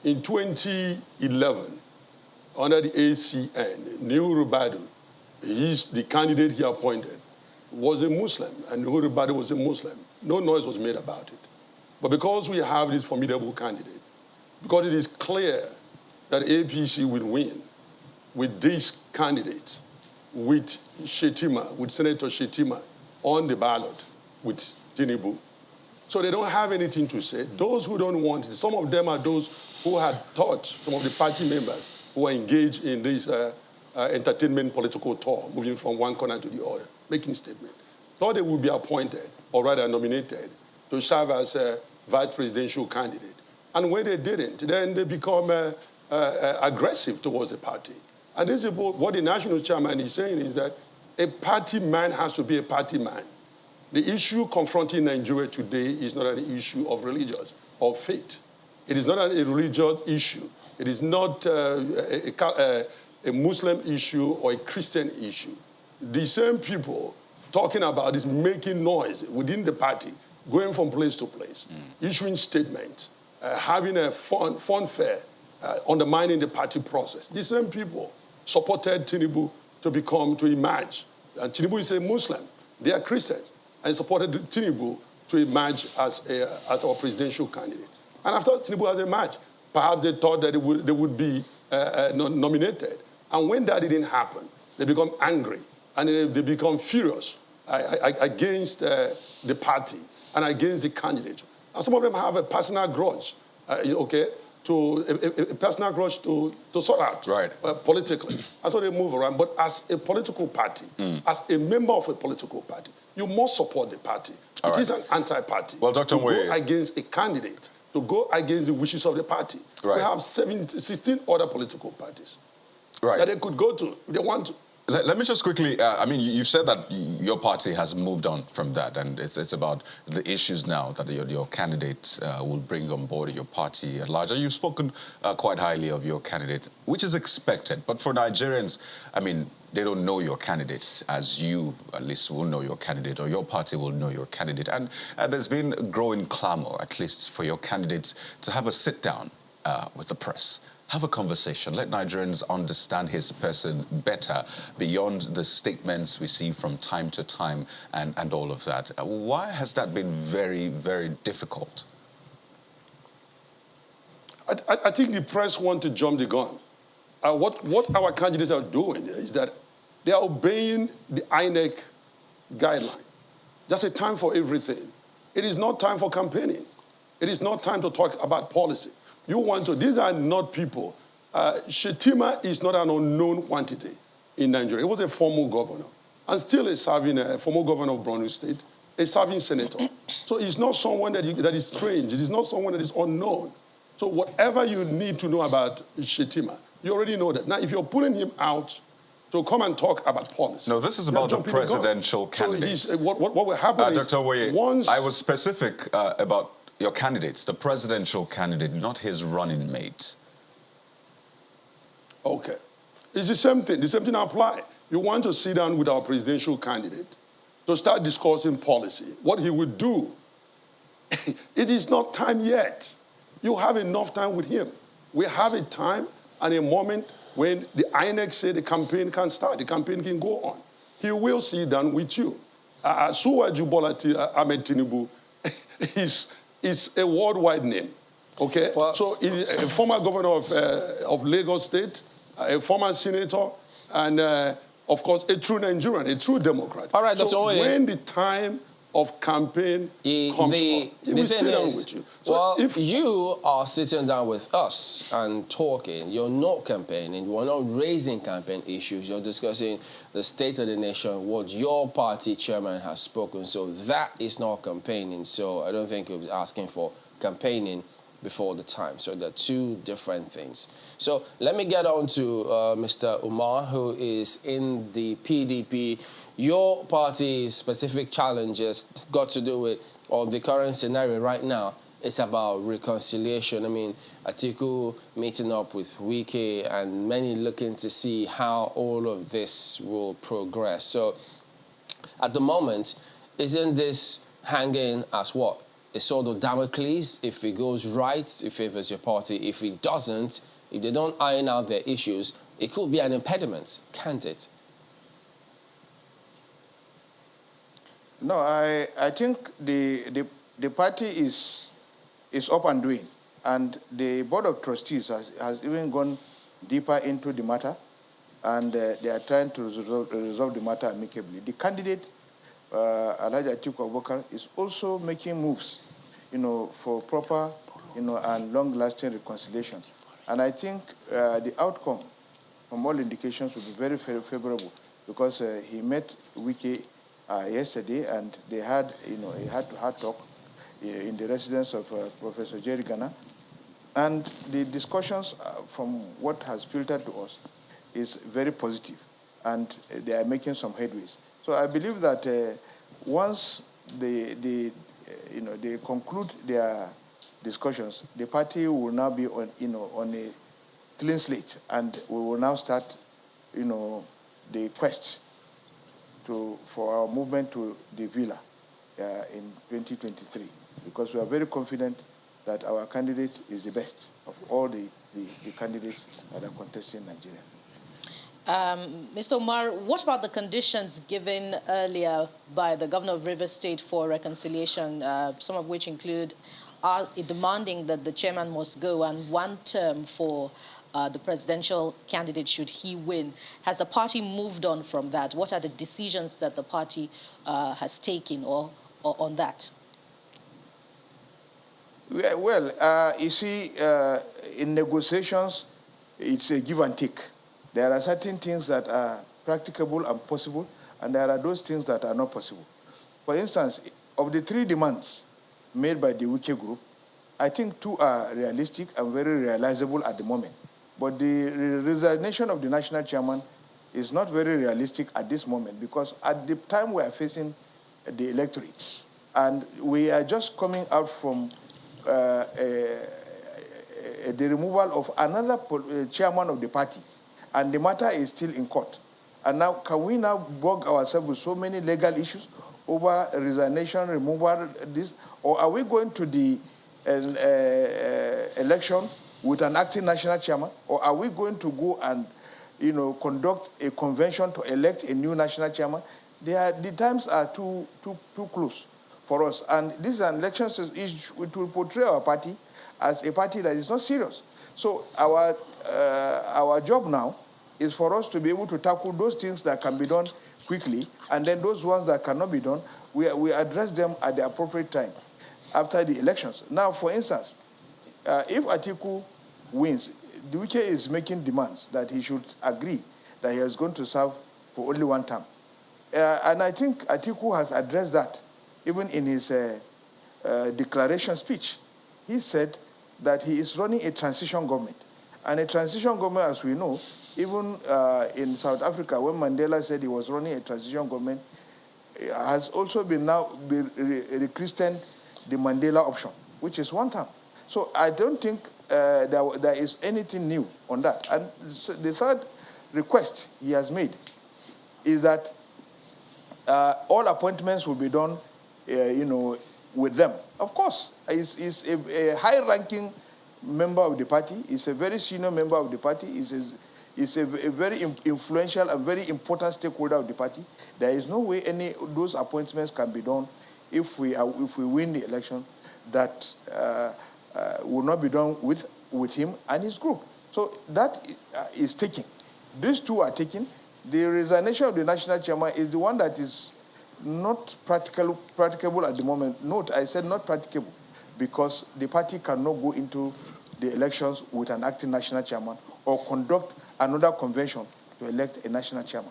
in 2011, under the ACN, Nuhu Ribadu, the candidate he appointed, was a Muslim, and Nuhu Ribadu was a Muslim. No noise was made about it. But because we have this formidable candidate, because it is clear that APC will win with this candidate, with Shetima, with Senator Shetima on the ballot with Tinubu. So they don't have anything to say. Those who don't want it, some of them are those who had taught some of the party members who are engaged in this entertainment political tour, moving from one corner to the other, making statements. Thought they would be appointed, or rather nominated, to serve as a vice presidential candidate. And when they didn't, then they become aggressive towards the party. And this is what the national chairman is saying, is that a party man has to be a party man. The issue confronting Nigeria today is not an issue of religious or faith. It is not a religious issue. It is not a Muslim issue or a Christian issue. The same people talking about this, making noise within the party, going from place to place, issuing statements, having a fun fair, undermining the party process. The same people supported Tinubu to emerge. And Tinubu is a Muslim. They are Christians. And supported Tinubu to emerge as our presidential candidate. And after Tinubu has emerged, perhaps they thought that they would be nominated. And when that didn't happen, they become angry and they become furious against the party and against the candidate. And some of them have a personal grudge, a personal grudge to sort out politically. And so they move around. But as a political party, as a member of a political party, you must support the party. It is an anti-party. Well, Dr. To go against a candidate, to go against the wishes of the party. We have 16 other political parties that they could go to if they want to. Let me just quickly, you've said that your party has moved on from that, and it's about the issues now that your candidates will bring on board your party at large. You've spoken quite highly of your candidate, which is expected. But for Nigerians, they don't know your candidates as you, at least, will know your candidate, or your party will know your candidate. And there's been growing clamor, at least, for your candidates to have a sit-down with the press. Have a conversation. Let Nigerians understand his person better beyond the statements we see from time to time and all of that. Why has that been very, very difficult? I think the press want to jump the gun. What our candidates are doing is that they are obeying the INEC guideline. Just a time for everything. It is not time for campaigning. It is not time to talk about policy. These are not people. Shetima is not an unknown quantity in Nigeria. He was a former governor and still a former governor of Borno State, a serving senator. So he's not someone that is strange. It is not someone that is unknown. So whatever you need to know about Shetima, you already know that. Now, if you're pulling him out to come and talk about policy. No, this is about the presidential candidate. So what will happen is... Dr. Owoye, I was specific about your candidates, the presidential candidate, not his running mate. Okay. It's the same thing. The same thing applies. You want to sit down with our presidential candidate to start discussing policy, what he would do. It is not time yet. You have enough time with him. We have a time and a moment when the INEC say the campaign can start, the campaign can go on. He will sit down with you. Suwaju Bola Ahmed Tinubu is a worldwide name, okay? Well, so he's a former governor of Lagos State, a former senator, and of course, a true Nigerian, a true Democrat. All right, Dr. So Owoye, when the time of campaign comes he will sit down with you. So if you are sitting down with us and talking, you're not campaigning, you're not raising campaign issues, you're discussing the state of the nation, what your party chairman has spoken. So that is not campaigning. So I don't think you'll be asking for campaigning before the time. So they're two different things. So let me get on to Mr. Umar, who is in the PDP. Your party's specific challenges got to do with, or the current scenario right now, it's about reconciliation. I mean, Atiku meeting up with Wike and many looking to see how all of this will progress. So at the moment, isn't this hanging as what? a sword of Damocles. If it goes right, it favors your party. If it doesn't, if they don't iron out their issues, it could be an impediment, can't it? No, I think the party is up and doing, and the Board of Trustees has even gone deeper into the matter, and they are trying to resolve the matter amicably. The candidate, Alhaji Atiku Abubakar, is also making moves, for proper, and long-lasting reconciliation. And I think the outcome, from all indications, will be very favorable, because he met Wike yesterday, and they had, a heart-to-heart talk in the residence of Professor Jerry Ghana. And the discussions, from what has filtered to us, is very positive, and they are making some headways. So I believe that once they conclude their discussions, the party will now be on a clean slate, and we will now start, the quest for our movement to the Villa in 2023, because we are very confident that our candidate is the best of all the candidates that are contesting in Nigeria. Mr. Omar, what about the conditions given earlier by the governor of Rivers State for reconciliation, some of which include demanding that the chairman must go and one term for the presidential candidate should he win? Has the party moved on from that? What are the decisions that the party has taken or on that? Well, you see, in negotiations, it's a give and take. There are certain things that are practicable and possible, and there are those things that are not possible. For instance, of the 3 demands made by the Wike group, I think 2 are realistic and very realizable at the moment. But the resignation of the national chairman is not very realistic at this moment, because at the time we are facing the electorate, and we are just coming out from the removal of another chairman of the party, and the matter is still in court. And now, can we now bog ourselves with so many legal issues over resignation, removal, this, or are we going to the election with an acting national chairman, or are we going to go and, conduct a convention to elect a new national chairman? The times are too close for us, and this is an election. It will portray our party as a party that is not serious. So our job now is for us to be able to tackle those things that can be done quickly, and then those ones that cannot be done, we address them at the appropriate time after the elections. Now, for instance, if Atiku wins, the Wike is making demands that he should agree that he is going to serve for only 1 term. And I think Atiku has addressed that, even in his declaration speech. He said that he is running a transition government. And a transition government, as we know, even in South Africa, when Mandela said he was running a transition government, has also been rechristened the Mandela option, which is 1 term. So I don't think there is anything new on that. And the third request he has made is that all appointments will be done, with them. Of course, he's a high-ranking member of the party. He's a very senior member of the party. He's a very influential and very important stakeholder of the party. There is no way any of those appointments can be done if we win the election that will not be done with him and his group. So that is taken. These 2 are taken. The resignation of the national chairman is the one that is not practicable at the moment. Note, I said not practicable, because the party cannot go into the elections with an acting national chairman or conduct another convention to elect a national chairman.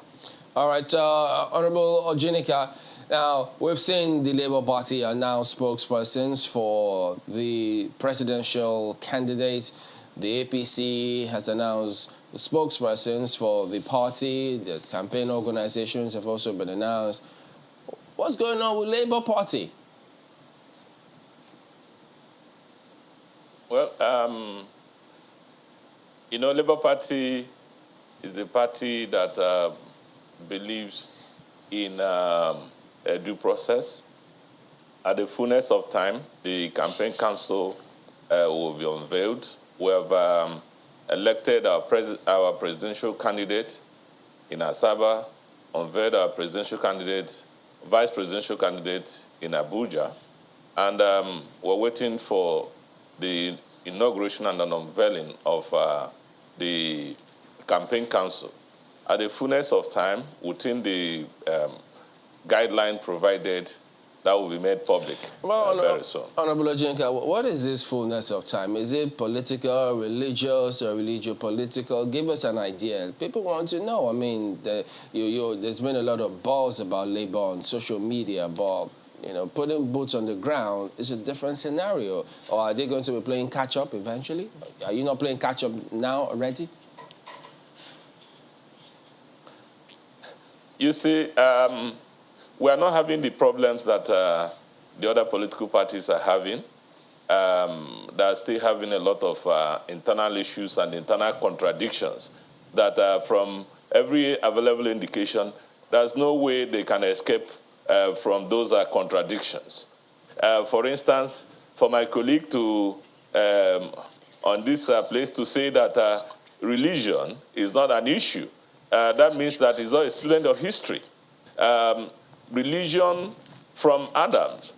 All right, Honorable Ojinika, now we've seen the Labour Party announce spokespersons for the presidential candidate. The APC has announced the spokespersons for the party. The campaign organizations have also been announced. What's going on with Labour Party? Well, Labour Party is a party that believes in a due process. At the fullness of time, the campaign council will be unveiled. We have elected our presidential candidate in Asaba, unveiled our presidential candidate, vice presidential candidate in Abuja, and we're waiting for the inauguration and an unveiling of the campaign council. At the fullness of time, within the guideline provided, that will be made public very soon. Honorable Ojenka, what is this fullness of time? Is it political, religious, or religio-political? Give us an idea. People want to know. I mean, there's been a lot of buzz about Labour on social media, but putting boots on the ground is a different scenario. Or are they going to be playing catch-up eventually? Are you not playing catch-up now already? You see, we are not having the problems that the other political parties are having. They are still having a lot of internal issues and internal contradictions that from every available indication, there's no way they can escape from those contradictions. For instance, for my colleague to, on this place, to say that religion is not an issue, that means that he's not a student of history. Religion from Adams,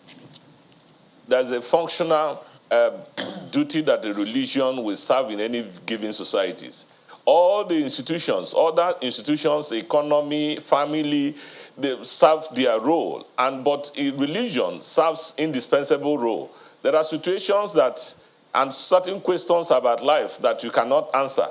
there's a functional duty that the religion will serve in any given societies. All the institutions, other institutions, economy, family, they serve their role, but religion serves indispensable role. There are situations and certain questions about life that you cannot answer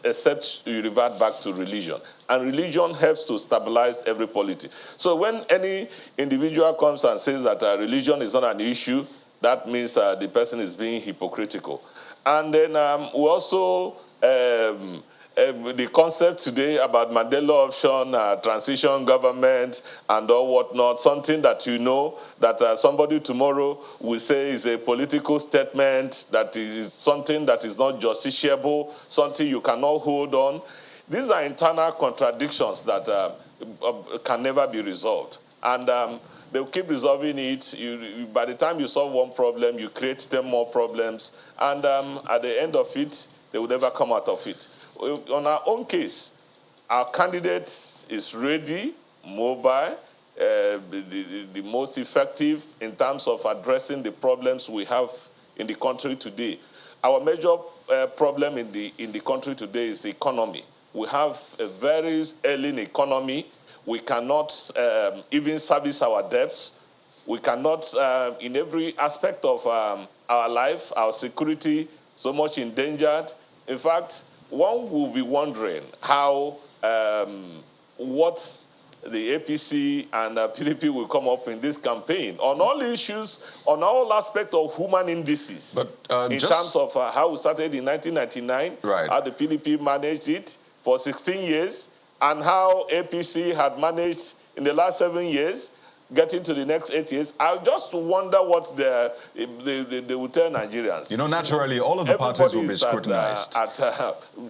except you revert back to religion. And religion helps to stabilize every polity. So when any individual comes and says that religion is not an issue, that means the person is being hypocritical. And then we also, the concept today about Mandela option, transition government, and all whatnot, something that that somebody tomorrow will say is a political statement, that is something that is not justiciable, something you cannot hold on. These are internal contradictions that can never be resolved. And they'll keep resolving it. By the time you solve one problem, you create 10 more problems. And at the end of it, they will never come out of it. On our own case, our candidate is ready, mobile, the most effective in terms of addressing the problems we have in the country today. Our major problem in the country today is the economy. We have a very ailing economy. We cannot even service our debts. We cannot, in every aspect of our life, our security, so much endangered. In fact, one will be wondering how, what the APC and PDP will come up in this campaign on all issues, on all aspects of human indices. But in terms of how we started in 1999, how the PDP managed it for 16 years, and how APC had managed in the last 7 years, getting to the next 8 years. I just wonder what they will tell Nigerians. Naturally, all of the parties will be scrutinized.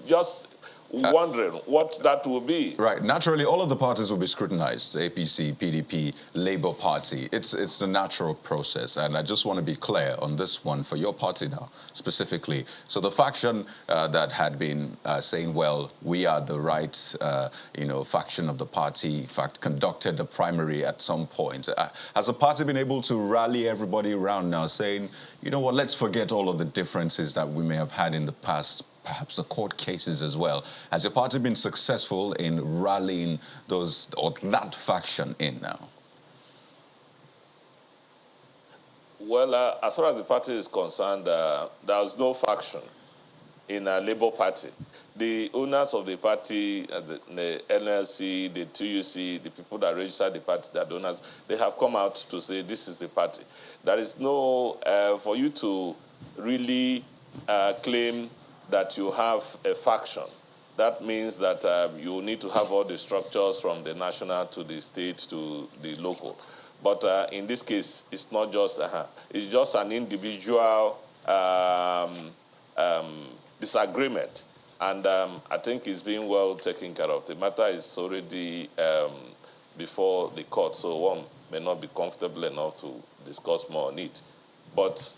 Just wondering what that will be. Right. Naturally, all of the parties will be scrutinized. APC, PDP, Labour Party. It's the natural process. And I just want to be clear on this one for your party now, specifically. So the faction that had been saying, well, we are the right, faction of the party, in fact, conducted the primary at some point. Has the party been able to rally everybody around now, saying, you know what, let's forget all of the differences that we may have had in the past, perhaps the court cases as well? Has your party been successful in rallying that faction in now? Well, as far as the party is concerned, there's no faction in a Labour Party. The owners of the party, the NLC, the TUC, the people that registered the party, the donors, they have come out to say this is the party. There is no, for you to really claim that you have a faction. That means that you need to have all the structures from the national to the state to the local. But in this case, it's not just, it's just an individual disagreement. And I think it's being well taken care of. The matter is already before the court. So may not be comfortable enough to discuss more on it. But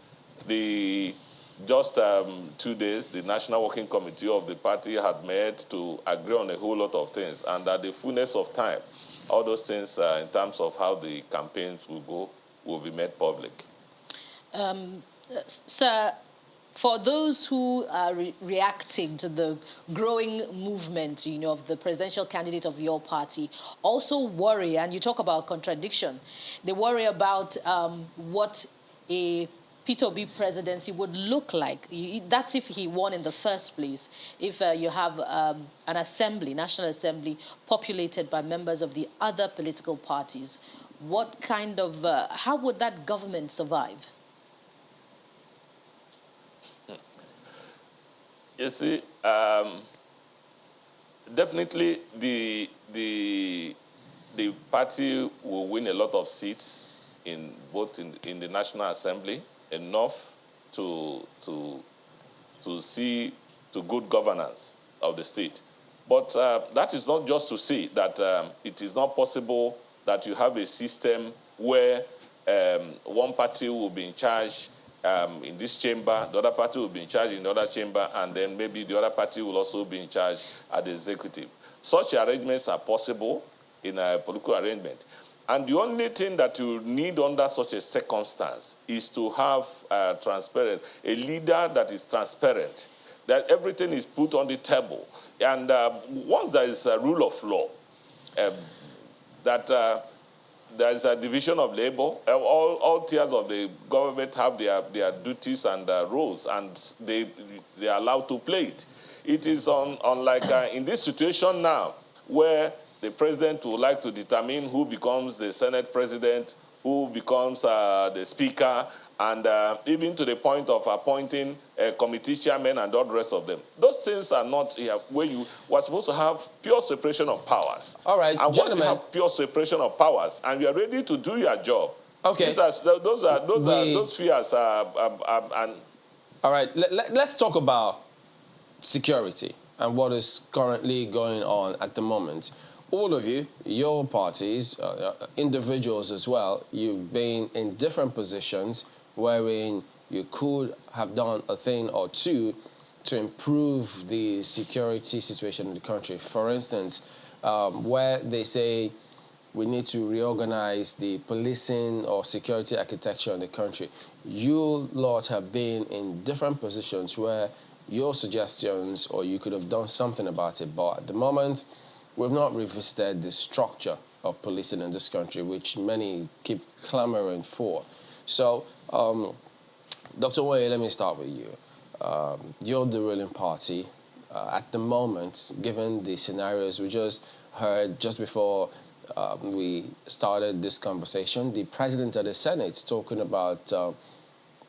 just 2 days, the National Working Committee of the party had met to agree on a whole lot of things, and at the fullness of time, all those things in terms of how the campaigns will go will be made public. Sir, for those who are reacting to the growing movement, of the presidential candidate of your party, also worry, and you talk about contradiction, they worry about what a Peter Obi presidency would look like. That's if he won in the first place. If you have an assembly, National Assembly, populated by members of the other political parties, what kind of, how would that government survive? You see, definitely the party will win a lot of seats in the National Assembly, enough to see to good governance of the state. But that is not just to say that it is not possible that you have a system where one party will be in charge in this chamber, the other party will be in charge in the other chamber, and then maybe the other party will also be in charge at the executive. Such arrangements are possible in a political arrangement. And the only thing that you need under such a circumstance is to have transparent, a leader that is transparent, that everything is put on the table. And once there is a rule of law, that there is a division of labor, all tiers of the government have their duties and roles, and they are allowed to play it. It is unlike in this situation now, where the president would like to determine who becomes the Senate president, who becomes the speaker, and even to the point of appointing a committee chairman and all the rest of them. Those things are not here where you were supposed to have pure separation of powers. All right, and gentlemen. Once you have pure separation of powers and you are ready to do your job, okay, those fears are. All right, let's talk about security and what is currently going on at the moment. All of you, your parties, individuals as well, you've been in different positions wherein you could have done a thing or two to improve the security situation in the country. For instance, where they say we need to reorganize the policing or security architecture in the country, you lot have been in different positions where your suggestions, or you could have done something about it, but at the moment, we've not revisited the structure of policing in this country, which many keep clamoring for. So, Dr. Waye, let me start with you. You're the ruling party. At the moment, given the scenarios we just heard just before we started this conversation, the President of the Senate talking about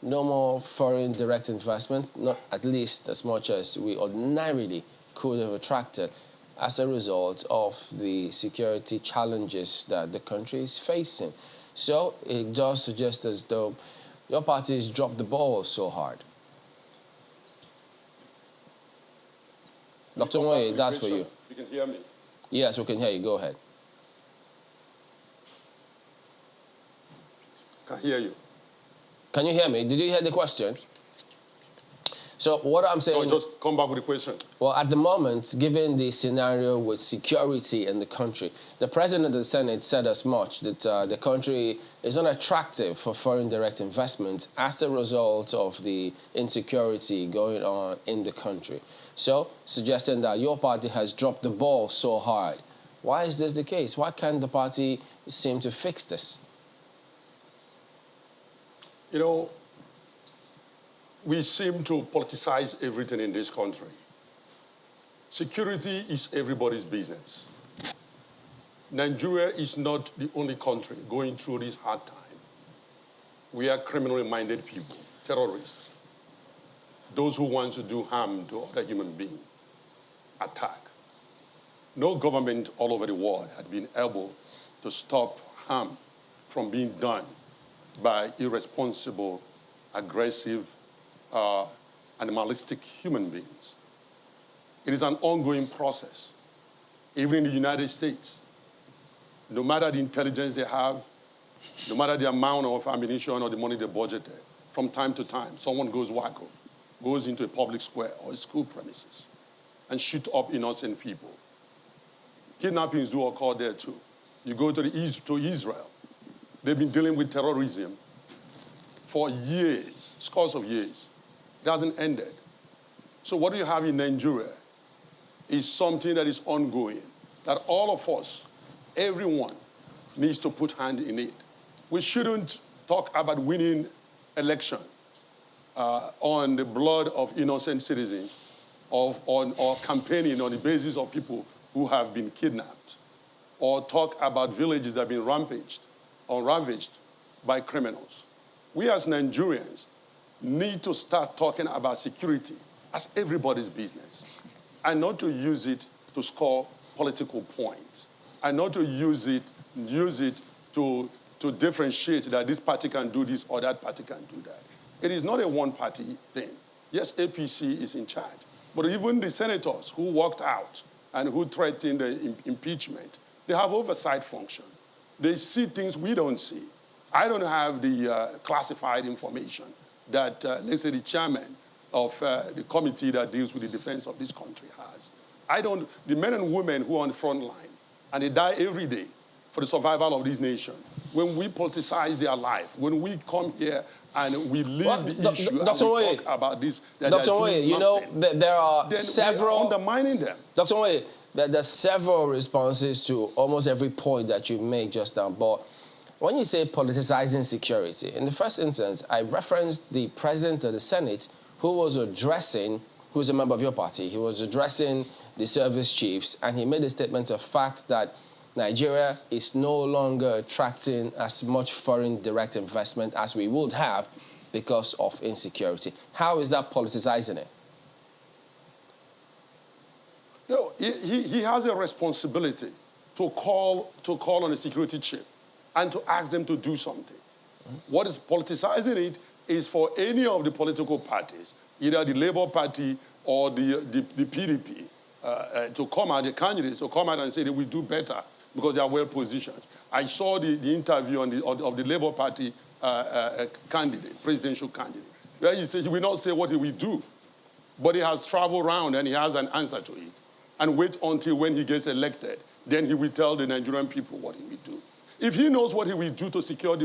no more foreign direct investment, not at least as much as we ordinarily could have attracted as a result of the security challenges that the country is facing. So it does suggest as though your party has dropped the ball so hard. Dr. Moye, that's for you. You can hear me? Yes, we can hear you. Go ahead. Can hear you. Can you hear me? Did you hear the question? So what I'm saying... No, just come back with the question. Well, at the moment, given the scenario with security in the country, the President of the Senate said as much that the country is unattractive for foreign direct investment as a result of the insecurity going on in the country. So, suggesting that your party has dropped the ball so hard. Why is this the case? Why can't the party seem to fix this? You know, we seem to politicize everything in this country. Security is everybody's business. Nigeria is not the only country going through this hard time. We are criminally minded people, terrorists, those who want to do harm to other human beings, attack. No government all over the world had been able to stop harm from being done by irresponsible, aggressive, animalistic human beings. It is an ongoing process. Even in the United States, no matter the intelligence they have, No matter the amount of ammunition or the money they budgeted, from time to time, someone goes wacko, goes into a public square or a school premises and shoot up innocent people. Kidnappings do occur there too. You go to Israel, they've been dealing with terrorism for years, scores of years. It hasn't ended. So what you have in Nigeria is something that is ongoing, that all of us, everyone, needs to put hand in it. We shouldn't talk about winning election on the blood of innocent citizens or campaigning on the basis of people who have been kidnapped, or talk about villages that have been ravaged by criminals. We as Nigerians need to start talking about security as everybody's business, and not to use it to score political points, and not to use it to differentiate that this party can do this or that party can do that. It is not a one-party thing. Yes, APC is in charge, but even the senators who walked out and who threatened the impeachment, they have oversight function. They see things we don't see. I don't have the classified information that, let's say, the chairman of the committee that deals with the defense of this country has. The men and women who are on the front line, and they die every day for the survival of this nation, when we politicize their life, when we come here and we leave the issue and we talk about this, Dr. Oye, you know, there are several... undermining them. Dr. Oye, there's several responses to almost every point that you make just now, but when you say politicizing security, in the first instance, I referenced the president of the Senate who was a member of your party. He was addressing the service chiefs, and he made a statement of fact that Nigeria is no longer attracting as much foreign direct investment as we would have because of insecurity. How is that politicizing it? No, he has a responsibility to call on the security chief and to ask them to do something. What is politicizing it is for any of the political parties, either the Labour Party or the PDP, to come out, the candidates to come out and say they will do better because they are well positioned. I saw the interview of the Labour Party candidate, presidential candidate, where he said he will not say what he will do, but he has traveled around and he has an answer to it. And wait until when he gets elected, then he will tell the Nigerian people what he will do. If he knows what he will do to secure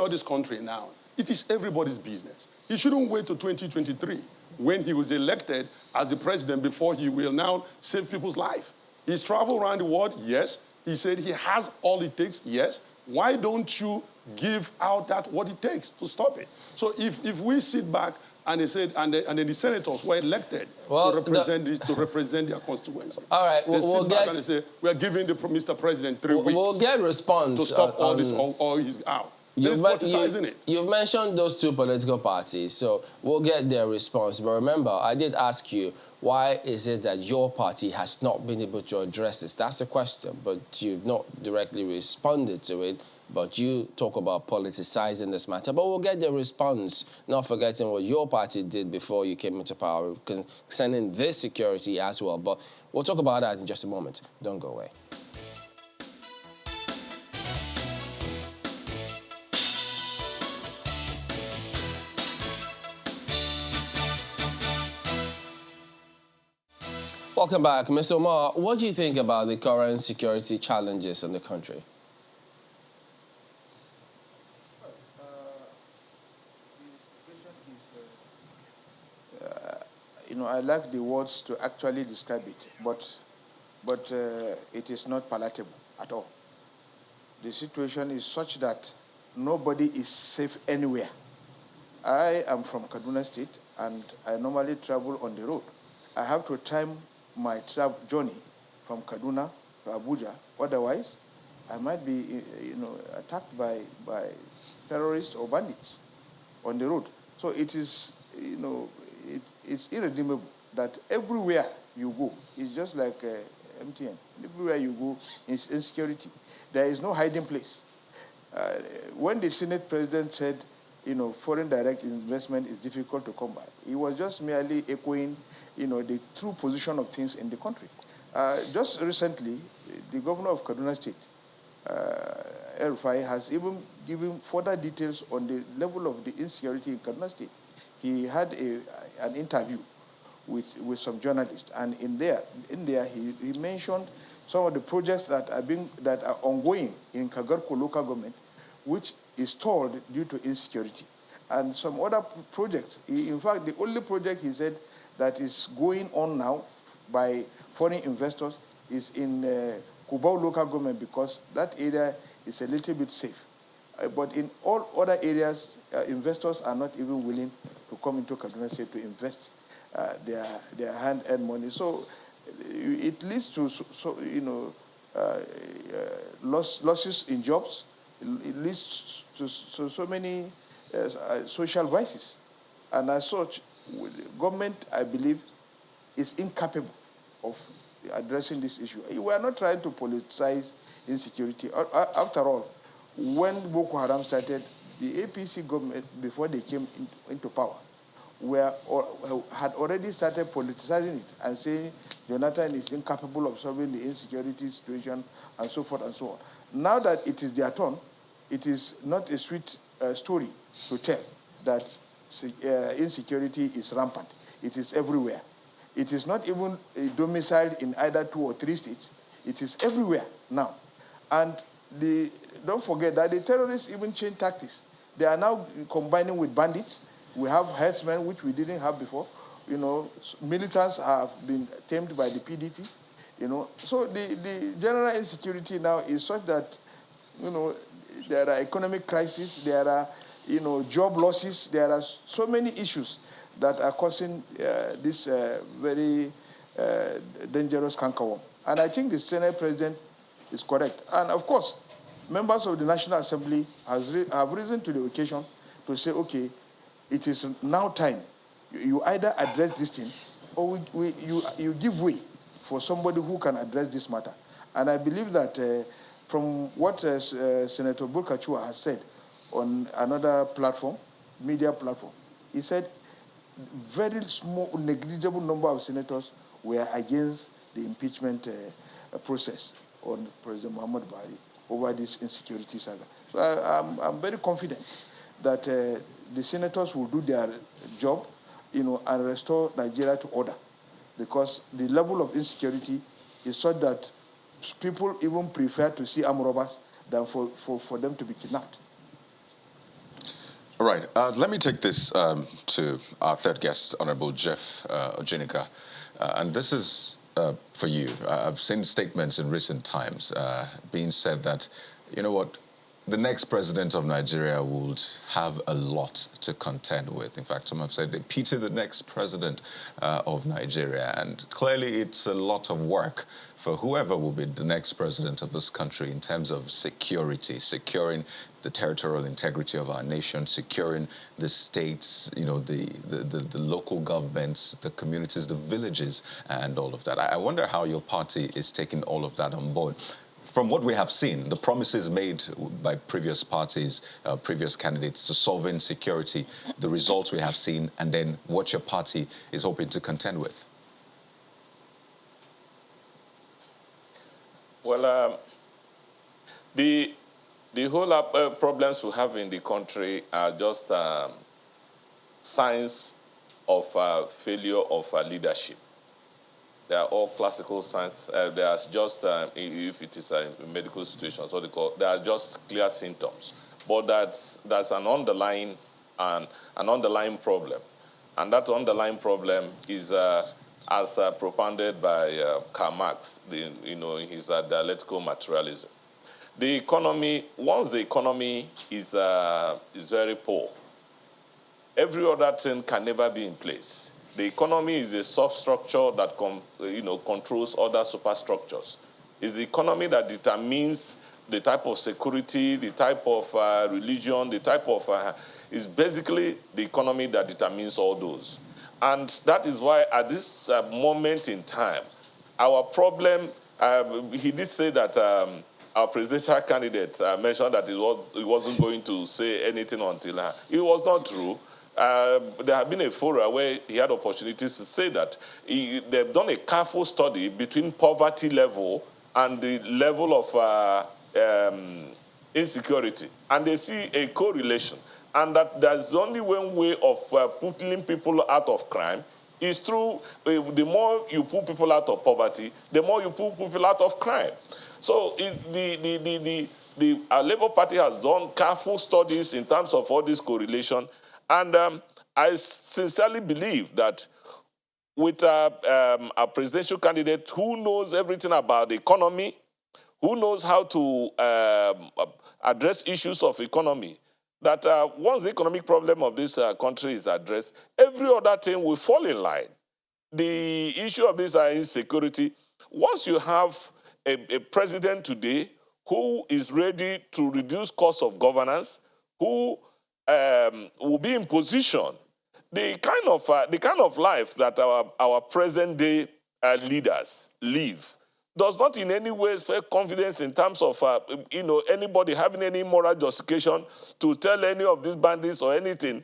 this country now, it is everybody's business. He shouldn't wait till 2023 when he was elected as the president before he will now save people's life. He's traveled around the world, yes. He said he has all it takes, yes. Why don't you give out what it takes to stop it? So if we sit back and they said, and then the senators were elected to represent their constituency. All right, we'll get. And they say, we are giving Mr. President 3 weeks. We'll get response to stop all this, or he's out. You've mentioned those two political parties, so we'll get their response. But remember, I did ask you, why is it that your party has not been able to address this? That's the question, but you've not directly responded to it. But you talk about politicizing this matter. But we'll get the response, not forgetting what your party did before you came into power, concerning this security as well. But we'll talk about that in just a moment. Don't go away. Welcome back. Mr. Omar, what do you think about the current security challenges in the country? I like the words to actually describe it, but it is not palatable at all. The situation is such that nobody is safe anywhere. I am from Kaduna State, and I normally travel on the road. I have to time my journey from Kaduna to Abuja. Otherwise, I might be, attacked by terrorists or bandits on the road. So it is, it's irredeemable that everywhere you go, it's just like MTN. Everywhere you go, it's insecurity. There is no hiding place. When the Senate president said, foreign direct investment is difficult to come by, he was just merely echoing, the true position of things in the country. Just recently, the governor of Kaduna State El-Rufai has even given further details on the level of the insecurity in Kaduna State. He had an interview with some journalists, and in there he mentioned some of the projects that are ongoing in Kagarko local government, which is stalled due to insecurity, and some other projects. In fact, the only project he said that is going on now by foreign investors is in Kubau local government, because that area is a little bit safe. But in all other areas, investors are not even willing to come into Kaduna State to invest their hand-earned money. So it leads to losses in jobs. It leads to so many social vices, and as such, government, I believe, is incapable of addressing this issue. We are not trying to politicize insecurity. After all, when Boko Haram started, the APC government, before they came into power, had already started politicizing it and saying Jonathan is incapable of solving the insecurity situation and so forth and so on. Now that it is their turn, it is not a sweet story to tell that insecurity is rampant. It is everywhere. It is not even domiciled in either 2 or 3 states. It is everywhere now. And don't forget that the terrorists even change tactics. They are now combining with bandits. We have herdsmen, which we didn't have before. Militants have been tamed by the PDP. So the general insecurity now is such that, there are economic crises, there are, job losses, there are so many issues that are causing this very dangerous cankerworm. And I think the Senate President is correct. And of course, members of the National Assembly have risen to the occasion to say, okay, it is now time. You either address this thing or you give way for somebody who can address this matter. And I believe that from what Senator Bulkachua has said on another platform, media platform, he said very small, negligible number of senators were against the impeachment process on President Muhammad Buhari over this insecurity saga. So I'm very confident that the senators will do their job, and restore Nigeria to order, because the level of insecurity is such that people even prefer to see armed robbers than for them to be kidnapped. All right, let me take this to our third guest, Honorable Jeff Ojinika, and this is for you. I've seen statements in recent times being said that, the next president of Nigeria would have a lot to contend with. In fact, some have said they pity the next president of Nigeria. And clearly it's a lot of work for whoever will be the next president of this country in terms of security, securing the territorial integrity of our nation, securing the states, the local governments, the communities, the villages, and all of that. I wonder how your party is taking all of that on board. From what we have seen, the promises made by previous parties, previous candidates to solve insecurity, the results we have seen, and then what your party is hoping to contend with. Well, the whole problems we have in the country are just signs of failure of leadership. They are all classical signs. They are just, if it is a medical situation, so they are just clear symptoms. But that's an underlying problem, and that underlying problem is as propounded by Karl Marx, in his dialectical materialism. The economy, once the economy is very poor, every other thing can never be in place. The economy is a substructure that controls other superstructures. It's the economy that determines the type of security, the type of religion, the type of... it's basically the economy that determines all those. And that is why at this moment in time, our problem... he did say that our presidential candidate mentioned that he wasn't going to say anything until... it was not true. There have been a forum where he had opportunities to say that they've done a careful study between poverty level and the level of insecurity, and they see a correlation, and that there's only one way of putting people out of crime is through the more you pull people out of poverty, the more you pull people out of crime. So our Labour Party has done careful studies in terms of all this correlation, and I sincerely believe that with a presidential candidate who knows everything about the economy, who knows how to address issues of economy, that once the economic problem of this country is addressed, every other thing will fall in line. The issue of this insecurity, once you have a president today who is ready to reduce cost of governance, who will be in position, the kind of life that our present day leaders live does not in any way spare confidence in terms of anybody having any moral justification to tell any of these bandits or anything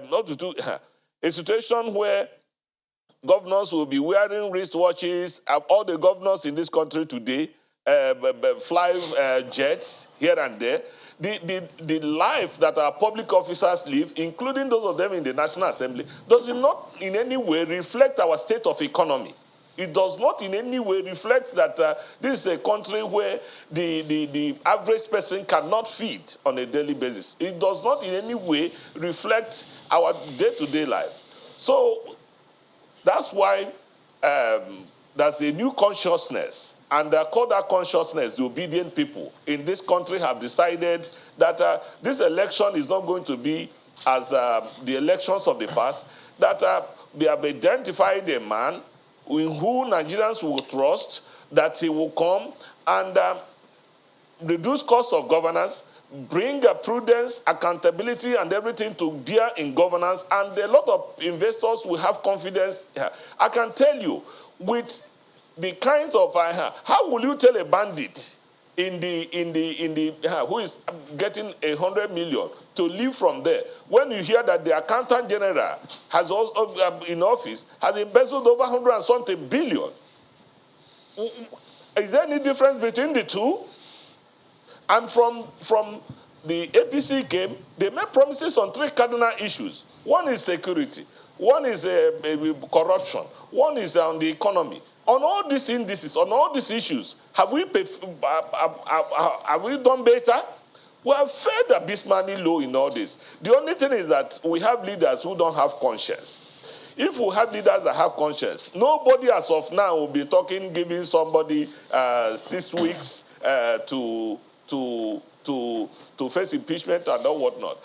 not to do a situation where governors will be wearing wristwatches. All the governors in this country today fly jets here and there. The life that our public officers live, including those of them in the National Assembly, does not in any way reflect our state of economy. It does not in any way reflect that this is a country where the average person cannot feed on a daily basis. It does not in any way reflect our day-to-day life. So that's why there's a new consciousness, and call that consciousness the obedient people in this country have decided that this election is not going to be as the elections of the past, that they have identified a man in whom Nigerians will trust, that he will come and reduce cost of governance, bring prudence, accountability, and everything to bear in governance, and a lot of investors will have confidence. I can tell you, with the kind of how will you tell a bandit in the who is getting 100 million to live from there when you hear that the accountant general has also in office has embezzled over 100 and something billion? Is there any difference between the two? And from the APC came, they made promises on 3 cardinal issues. One is security, one is corruption, one is on the economy. On all these indices, on all these issues, have we done better? We have fared abysmally low in all this. The only thing is that we have leaders who don't have conscience. If we have leaders that have conscience, nobody as of now will be giving somebody 6 weeks to face impeachment and all whatnot.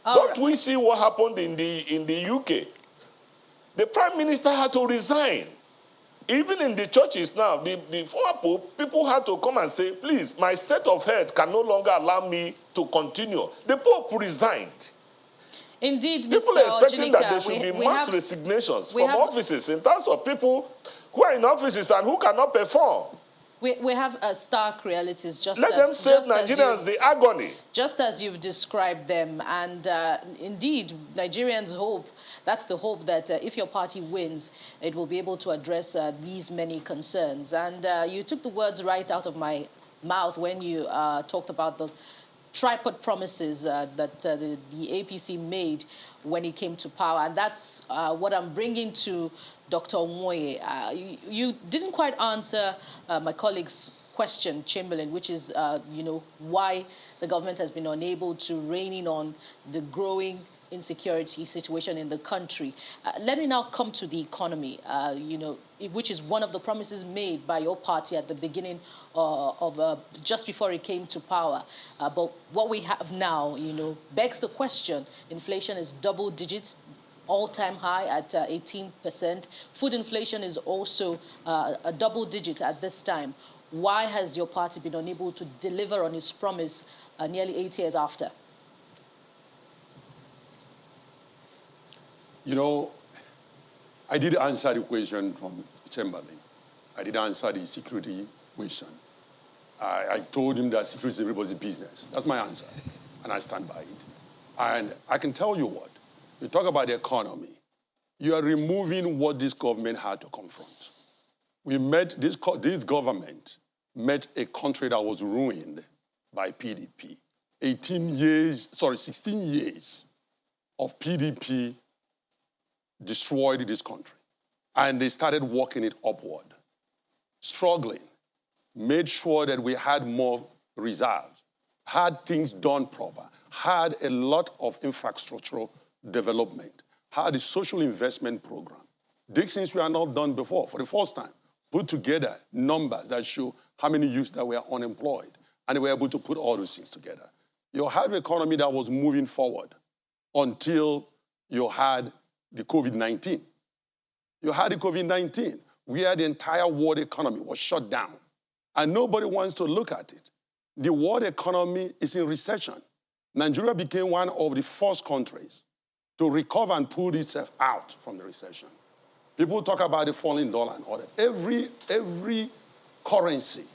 Don't we see what happened in the UK? The Prime Minister had to resign. Even in the churches now, the former Pope, people had to come and say, please, my state of health can no longer allow me to continue. The Pope resigned. Indeed, people Mr. are expecting Ojinika, that there should be mass resignations from offices in terms of people who are in offices and who cannot perform. We have stark realities. Let them save Nigerians the agony. Just as you've described them. And indeed, Nigerians hope, that's the hope that if your party wins, it will be able to address these many concerns. And you took the words right out of my mouth when you talked about the tripod promises that the APC made when it came to power. And that's what I'm bringing to Dr. Onwoye. You didn't quite answer my colleague's question, Chamberlain, which is, why the government has been unable to rein in on the growing insecurity situation in the country. Let me now come to the economy, which is one of the promises made by your party at the beginning of just before it came to power. But what we have now, begs the question. Inflation is double digits, all-time high at 18%. Food inflation is also a double digit at this time. Why has your party been unable to deliver on its promise nearly 8 years after? I did answer the question from Chamberlain. I did answer the security question. I told him that security is everybody's business. That's my answer, and I stand by it. And I can tell you what, you talk about the economy, you are removing what this government had to confront. This government met a country that was ruined by PDP. 16 years of PDP destroyed this country. And they started walking it upward, struggling, made sure that we had more reserves, had things done proper, had a lot of infrastructural development, had a social investment program. These things were not done before. For the first time, put together numbers that show how many youths that were unemployed, and they were able to put all those things together. You had an economy that was moving forward until you had the COVID-19. You had the COVID-19, where the entire world economy was shut down, and nobody wants to look at it. The world economy is in recession. Nigeria became one of the first countries to recover and pull itself out from the recession. People talk about the falling dollar and all that. Every currency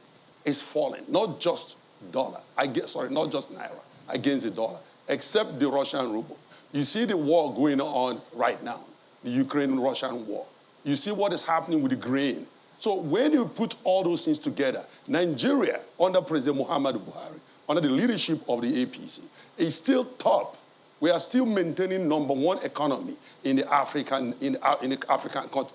is falling, not just dollar. Not just naira against the dollar, except the Russian ruble. You see the war going on right now, the Ukraine-Russian war. You see what is happening with the grain. So when you put all those things together, Nigeria, under President Muhammadu Buhari, under the leadership of the APC, is still top. We are still maintaining #1 economy in the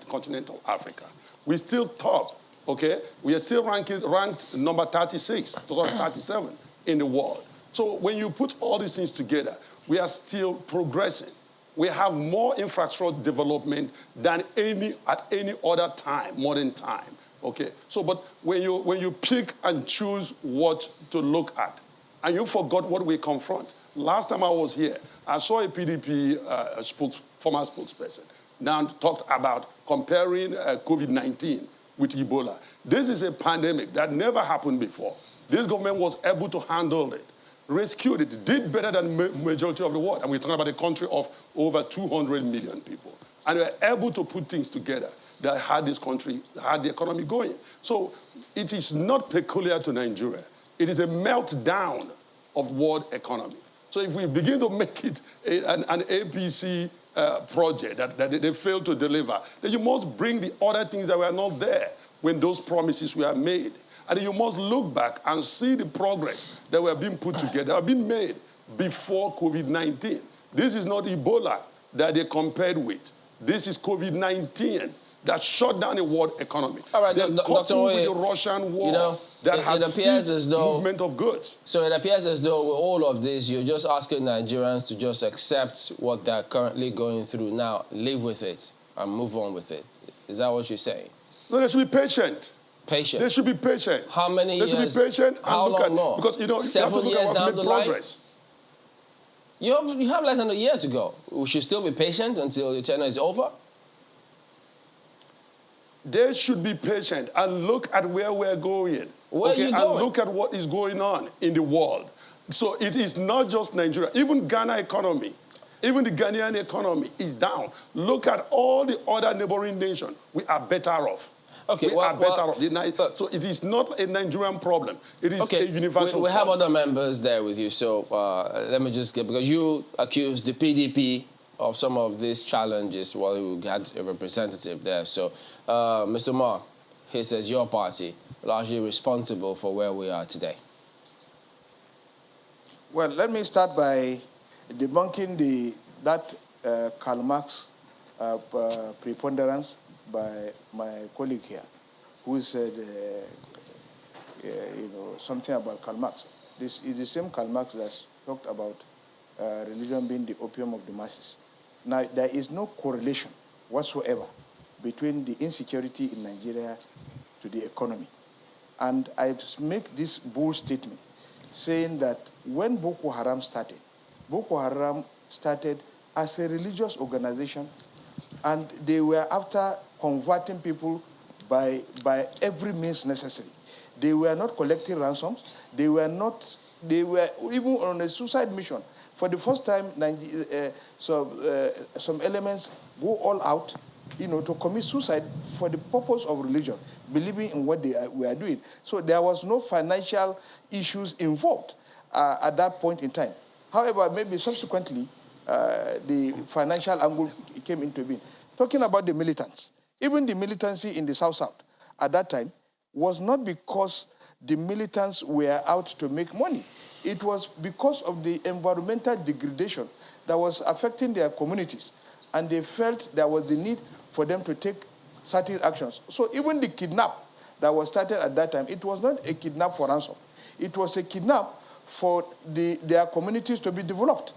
continental Africa. We're still top, okay? We are still ranked number 37 in the world. So when you put all these things together, we are still progressing. We have more infrastructure development than at any other time, modern time, okay? So, but when you pick and choose what to look at, and you forgot what we confront. Last time I was here, I saw a PDP former spokesperson now talked about comparing COVID-19 with Ebola. This is a pandemic that never happened before. This government was able to handle it, rescued it, did better than majority of the world. And we're talking about a country of over 200 million people. And we were able to put things together that had this country, had the economy going. So it is not peculiar to Nigeria. It is a meltdown of world economy. So if we begin to make it an APC project that they fail to deliver, then you must bring the other things that were not there when those promises were made. And you must look back and see the progress that were being put together, have been made before COVID-19. This is not Ebola that they compared with. This is COVID-19 that shut down the world economy. All right, Dr. Oye, with the Russian war, you know, that it has appears as though movement of goods. So it appears as though with all of this, you're just asking Nigerians to just accept what they're currently going through now, live with it, and move on with it. Is that what you're saying? No, they should be patient. Patient. They should be patient. How many years? They should be patient and how look long at more? because you know 7 you have years to look at down the progress. line. You have less than a year to go. We should still be patient until the tenure is over. They should be patient and look at where we're going. Where are you going? And look at what is going on in the world. So it is not just Nigeria. Even Ghana economy, even the Ghanaian economy is down. Look at all the other neighboring nations. We are better off. Okay, we are better off. So it is not a Nigerian problem. It is a universal we have problem. other members there with you, so let me just get, because you accused the PDP of some of these challenges while you had a representative there. So, Mr. Ma, he says your party largely responsible for where we are today. Well, let me start by debunking that Karl Marx preponderance by my colleague here, who said, something about Karl Marx. This is the same Karl Marx that talked about religion being the opium of the masses. Now, there is no correlation whatsoever between the insecurity in Nigeria to the economy. And I make this bold statement saying that when Boko Haram started as a religious organization, and they were after converting people by every means necessary. They were not collecting ransoms. They were even on a suicide mission. For the first time, some elements go all out, to commit suicide for the purpose of religion, believing in what they were doing. So there was no financial issues involved at that point in time. However, maybe subsequently, the financial angle came into being. Talking about the militants, even the militancy in the South-South at that time was not because the militants were out to make money. It was because of the environmental degradation that was affecting their communities, and they felt there was the need for them to take certain actions. So even the kidnap that was started at that time, it was not a kidnap for ransom. It was a kidnap for their communities to be developed.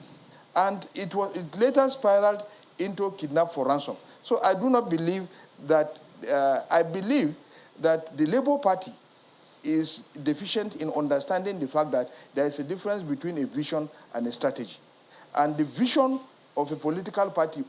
And it later spiraled into kidnap for ransom. So I do not believe that, I believe that the Labour Party is deficient in understanding the fact that there is a difference between a vision and a strategy. And the vision of a political party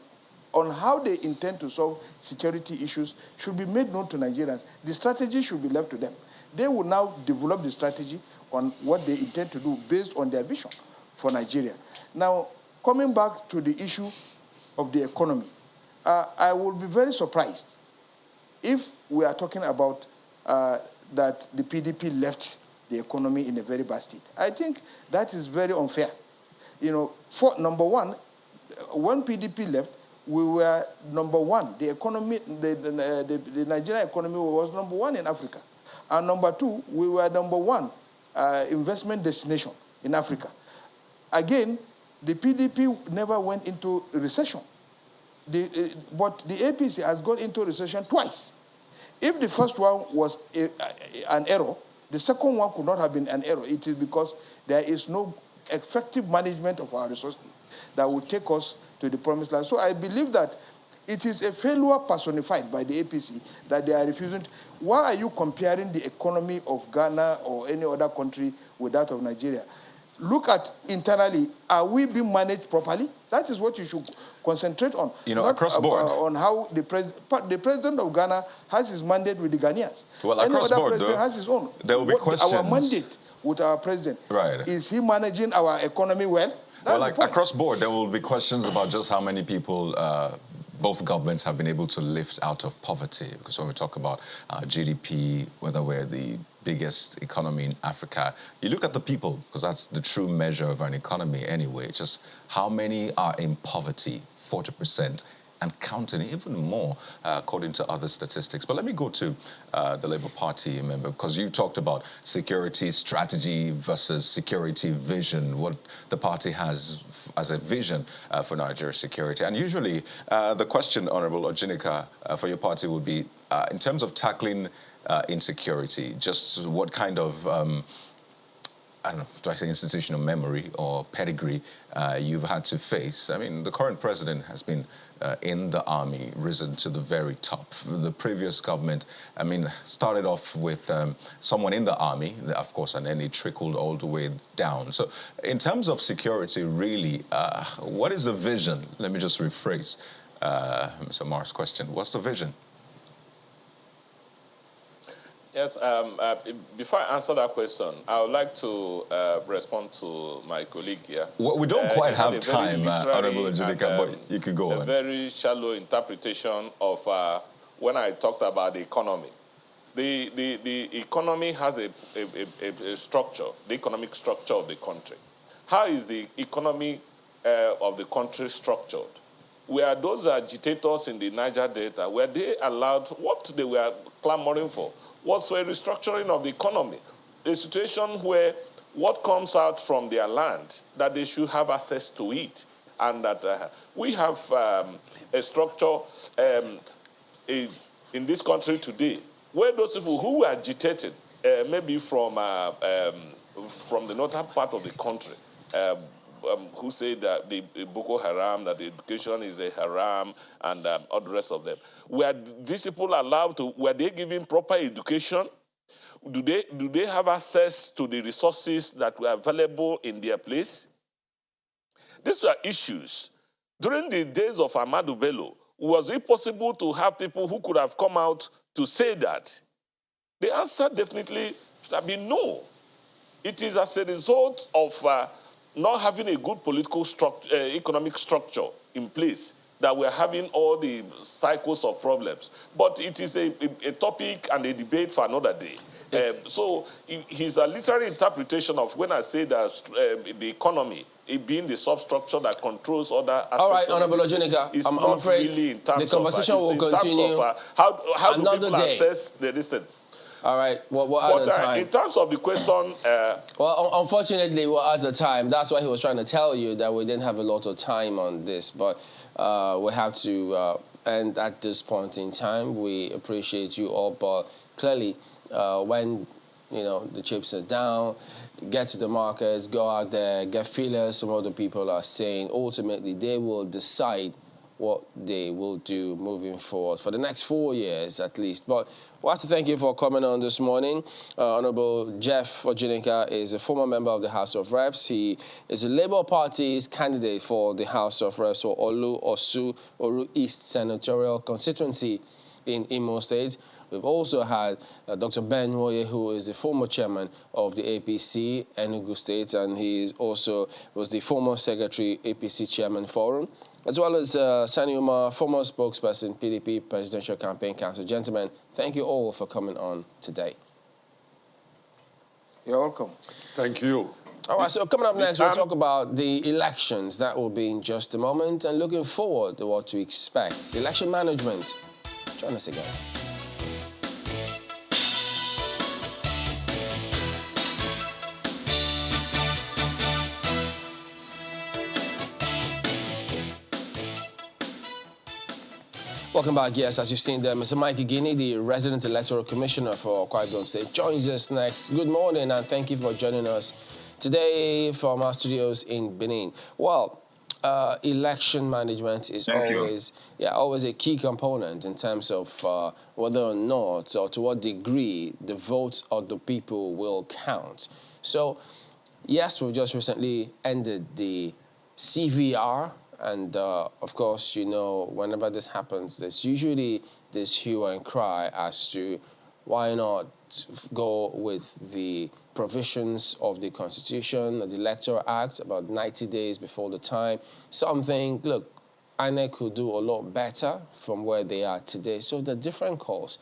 on how they intend to solve security issues should be made known to Nigerians. The strategy should be left to them. They will now develop the strategy on what they intend to do based on their vision for Nigeria. Now, coming back to the issue of the economy, I will be very surprised if we are talking about that the PDP left the economy in a very bad state. I think that is very unfair. You know, number one, when PDP left, we were number one. The economy, the Nigerian economy was number one in Africa. And number two, we were number one investment destination in Africa. Again, the PDP never went into recession. But the APC has gone into recession twice. If the first one was an error, the second one could not have been an error. It is because there is no effective management of our resources that will take us to the promised land. So I believe that it is a failure personified by the APC that they are refusing. Why are you comparing the economy of Ghana or any other country with that of Nigeria? Look at internally, are we being managed properly? That is what you should concentrate on. You know, across board. On how the president of Ghana has his mandate with the Ghanaians. Well, any across other board, president though, has his own. there will be questions. Our mandate with our president. Right. Is he managing our economy well? Well, like across board, there will be questions about just how many people both governments have been able to lift out of poverty. Because when we talk about GDP, whether we're the biggest economy in Africa, you look at the people, because that's the true measure of an economy anyway, just how many are in poverty, 40%, and counting even more, according to other statistics. But let me go to the Labour Party member, because you talked about security strategy versus security vision, what the party has as a vision for Nigeria's security. And usually the question, Honourable Ojinika, for your party would be, in terms of tackling insecurity, just what kind of I don't know, do I say institutional memory or pedigree you've had to face? I mean, the current president has been in the army, risen to the very top. The previous government, I mean, started off with someone in the army, of course, and then it trickled all the way down. So in terms of security, really, what is the vision? Let me just rephrase Mr. Mar's question. What's the vision? Yes, before I answer that question, I would like to respond to my colleague here. Well, we don't quite have time, Honourable Ojinika, but you could go on. A very shallow interpretation of when I talked about the economy. The economy has a structure, the economic structure of the country. How is the economy of the country structured? Were those agitators in the Niger Delta, were they allowed, what they were clamoring for was for a restructuring of the economy, a situation where what comes out from their land, that they should have access to it, and that we have a structure in this country today where those people who were agitated, maybe from the northern part of the country, who say that the Boko Haram, that the education is a haram, and all the rest of them. Were these people allowed to, were they given proper education? Do they have access to the resources that were available in their place? These were issues. During the days of Ahmadu Bello, was it possible to have people who could have come out to say that? The answer definitely should have been no. It is as a result of not having a good political structure, economic structure in place, that we're having all the cycles of problems. But it is a topic and a debate for another day. So his literary interpretation of when I say that the economy, it being the substructure that controls other aspects. All right, Honourable Ojinika, I'm afraid really in terms the conversation of, will continue how do people day. assess the listen? All right. Well, we're out But of time. in terms of the question, Well, unfortunately, we're out of time. That's why he was trying to tell you that we didn't have a lot of time on this. But we have to end at this point in time. We appreciate you all, but clearly, when the chips are down, get to the markets, go out there, get feelers from what the people are saying. Ultimately, they will decide what they will do moving forward for the next 4 years at least. But we want to thank you for coming on this morning. Honorable Jeff Ojinika is a former member of the House of Reps. He is a Labour Party's candidate for the House of Reps for Oru East Senatorial Constituency in Imo State. We've also had Dr. Ben Woye, who is the former chairman of the APC, Enugu State, and he also was the former secretary, APC Chairman Forum, as well as Sani Umar, former spokesperson, PDP Presidential Campaign Council. Gentlemen, thank you all for coming on today. You're welcome. Thank you. All right, so coming up next, we'll talk about the elections. That will be in just a moment, and looking forward to what to expect. Election management. Join us again. Welcome back. Yes, as you've seen there, Mr. Mike Igini, the resident electoral commissioner for Akwa Ibom State, joins us next. Good morning, and thank you for joining us today from our studios in Benin. Well, election management is always a key component in terms of whether or not, or to what degree, the votes of the people will count. So, yes, we've just recently ended the CVR. And, of course, whenever this happens, there's usually this hue and cry as to why not go with the provisions of the Constitution, of the Electoral Act, about 90 days before the time. Something, look, INEC could do a lot better from where they are today. So the different calls.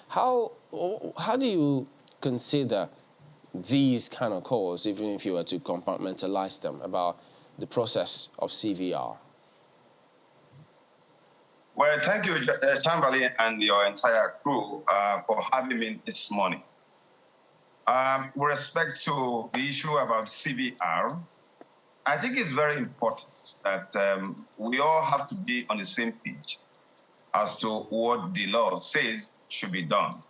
How do you consider these kind of calls, even if you were to compartmentalize them, about the process of CVR? Well, thank you, Chamberlain, and your entire crew for having me this morning. With respect to the issue about CVR, I think it's very important that we all have to be on the same page as to what the law says should be done.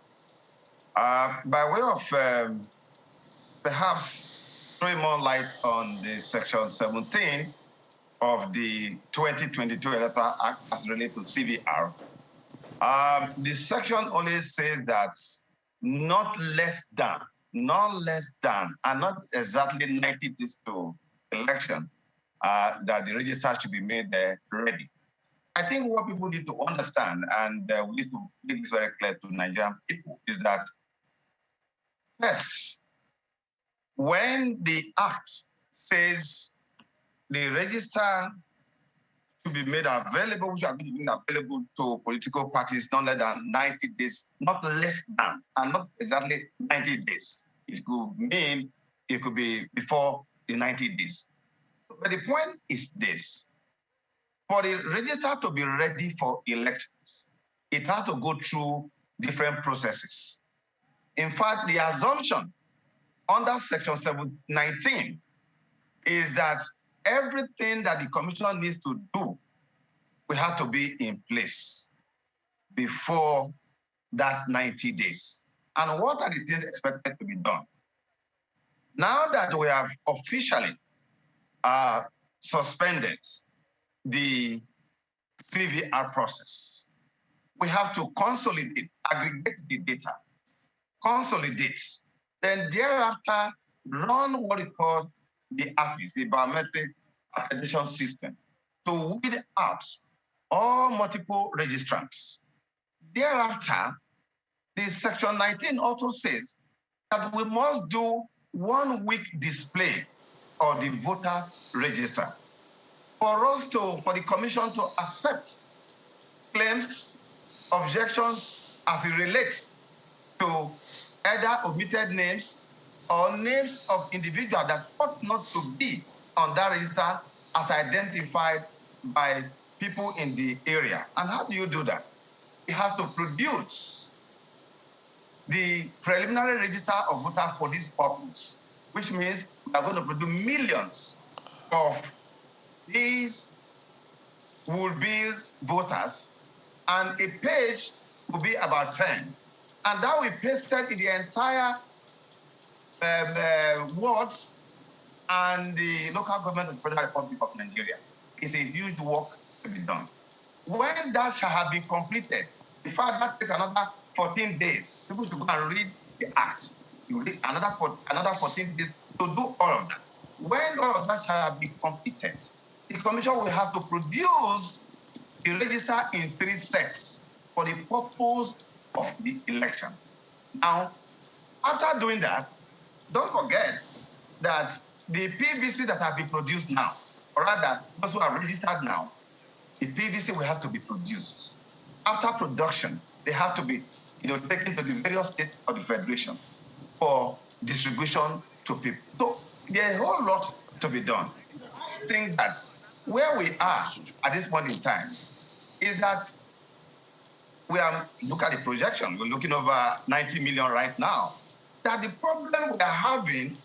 By way of perhaps throwing more light on the Section 17 of the 2022 Electoral Act as related to CVR, the section only says that not less than, and not exactly 90 days to election, that the register should be made ready. I think what people need to understand, and we need to make this very clear to Nigerian people, is that first, when the Act says the register to be made available, which are going to be available to political parties not less than 90 days, not less than, and not exactly 90 days. It could mean it could be before the 90 days. So, but the point is this: for the register to be ready for elections, it has to go through different processes. In fact, the assumption under Section 719 is that everything that the commission needs to do will have to be in place before that 90 days. And what are the things expected to be done? Now that we have officially suspended the CVR process, we have to consolidate, aggregate the data, consolidate, then thereafter run what we call the AFIS, the biometric accreditation system, to weed out all multiple registrants. Thereafter, the Section 19 also says that we must do 1 week display of the voters' register for the commission to accept claims, objections as it relates to either omitted names or names of individuals that ought not to be on that register as identified by people in the area. And how do you do that? You have to produce the preliminary register of voters for this purpose, which means we are going to produce millions of these will be voters, and a page will be about 10. And that will be pasted in the entire wards and the local government of the Federal Republic of Nigeria. It's a huge work to be done. When that shall have been completed, in fact, that takes another 14 days. People should go and read the act. You read another 14 days to do all of that. When all of that shall have been completed, the commission will have to produce the register in 3 sets for the purpose of the election. Now, after doing that, don't forget that the PVC that have been produced now, or rather, those who are registered now, the PVC will have to be produced. After production, they have to be taken to the various states of the federation for distribution to people. So there's a whole lot to be done. I think that where we are at this point in time is that we are, look at the projection, we're looking over 90 million right now. That the problem we are having,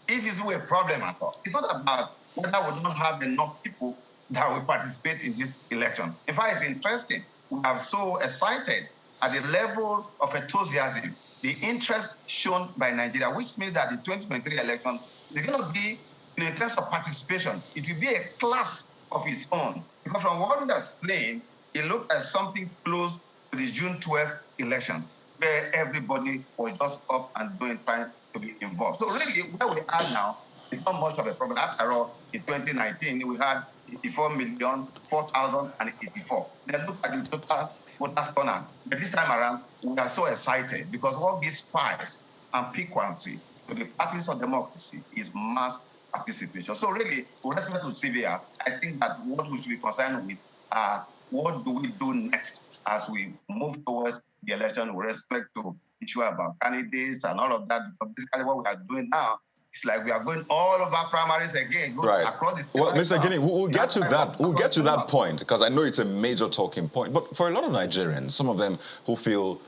if it's a problem at all, it's not about whether we don't have enough people that will participate in this election. In fact, it's interesting. We are so excited at the level of enthusiasm, the interest shown by Nigeria, which means that the 2023 election is going to be, in terms of participation, it will be a class of its own. Because from what we are saying, it looks like something close to the June 12th election, where everybody was just up and trying to be involved. So really, where we are now, it's not much of a problem. After all, in 2019, we had 84,004,084. Then look at the total voters turnout. But this time around, we are so excited because what gives spice and piquancy to the practice of democracy is mass participation. So really, with respect to CVR, I think that what we should be concerned with are what do we do next as we move towards the election with respect to issue about candidates and all of that. Because basically what we are doing now, it's like we are going all over primaries again, right. Across the state. Well, Mr. Guinea, we'll get to that. We'll get to that point because I know it's a major talking point. But for a lot of Nigerians, some of them who feel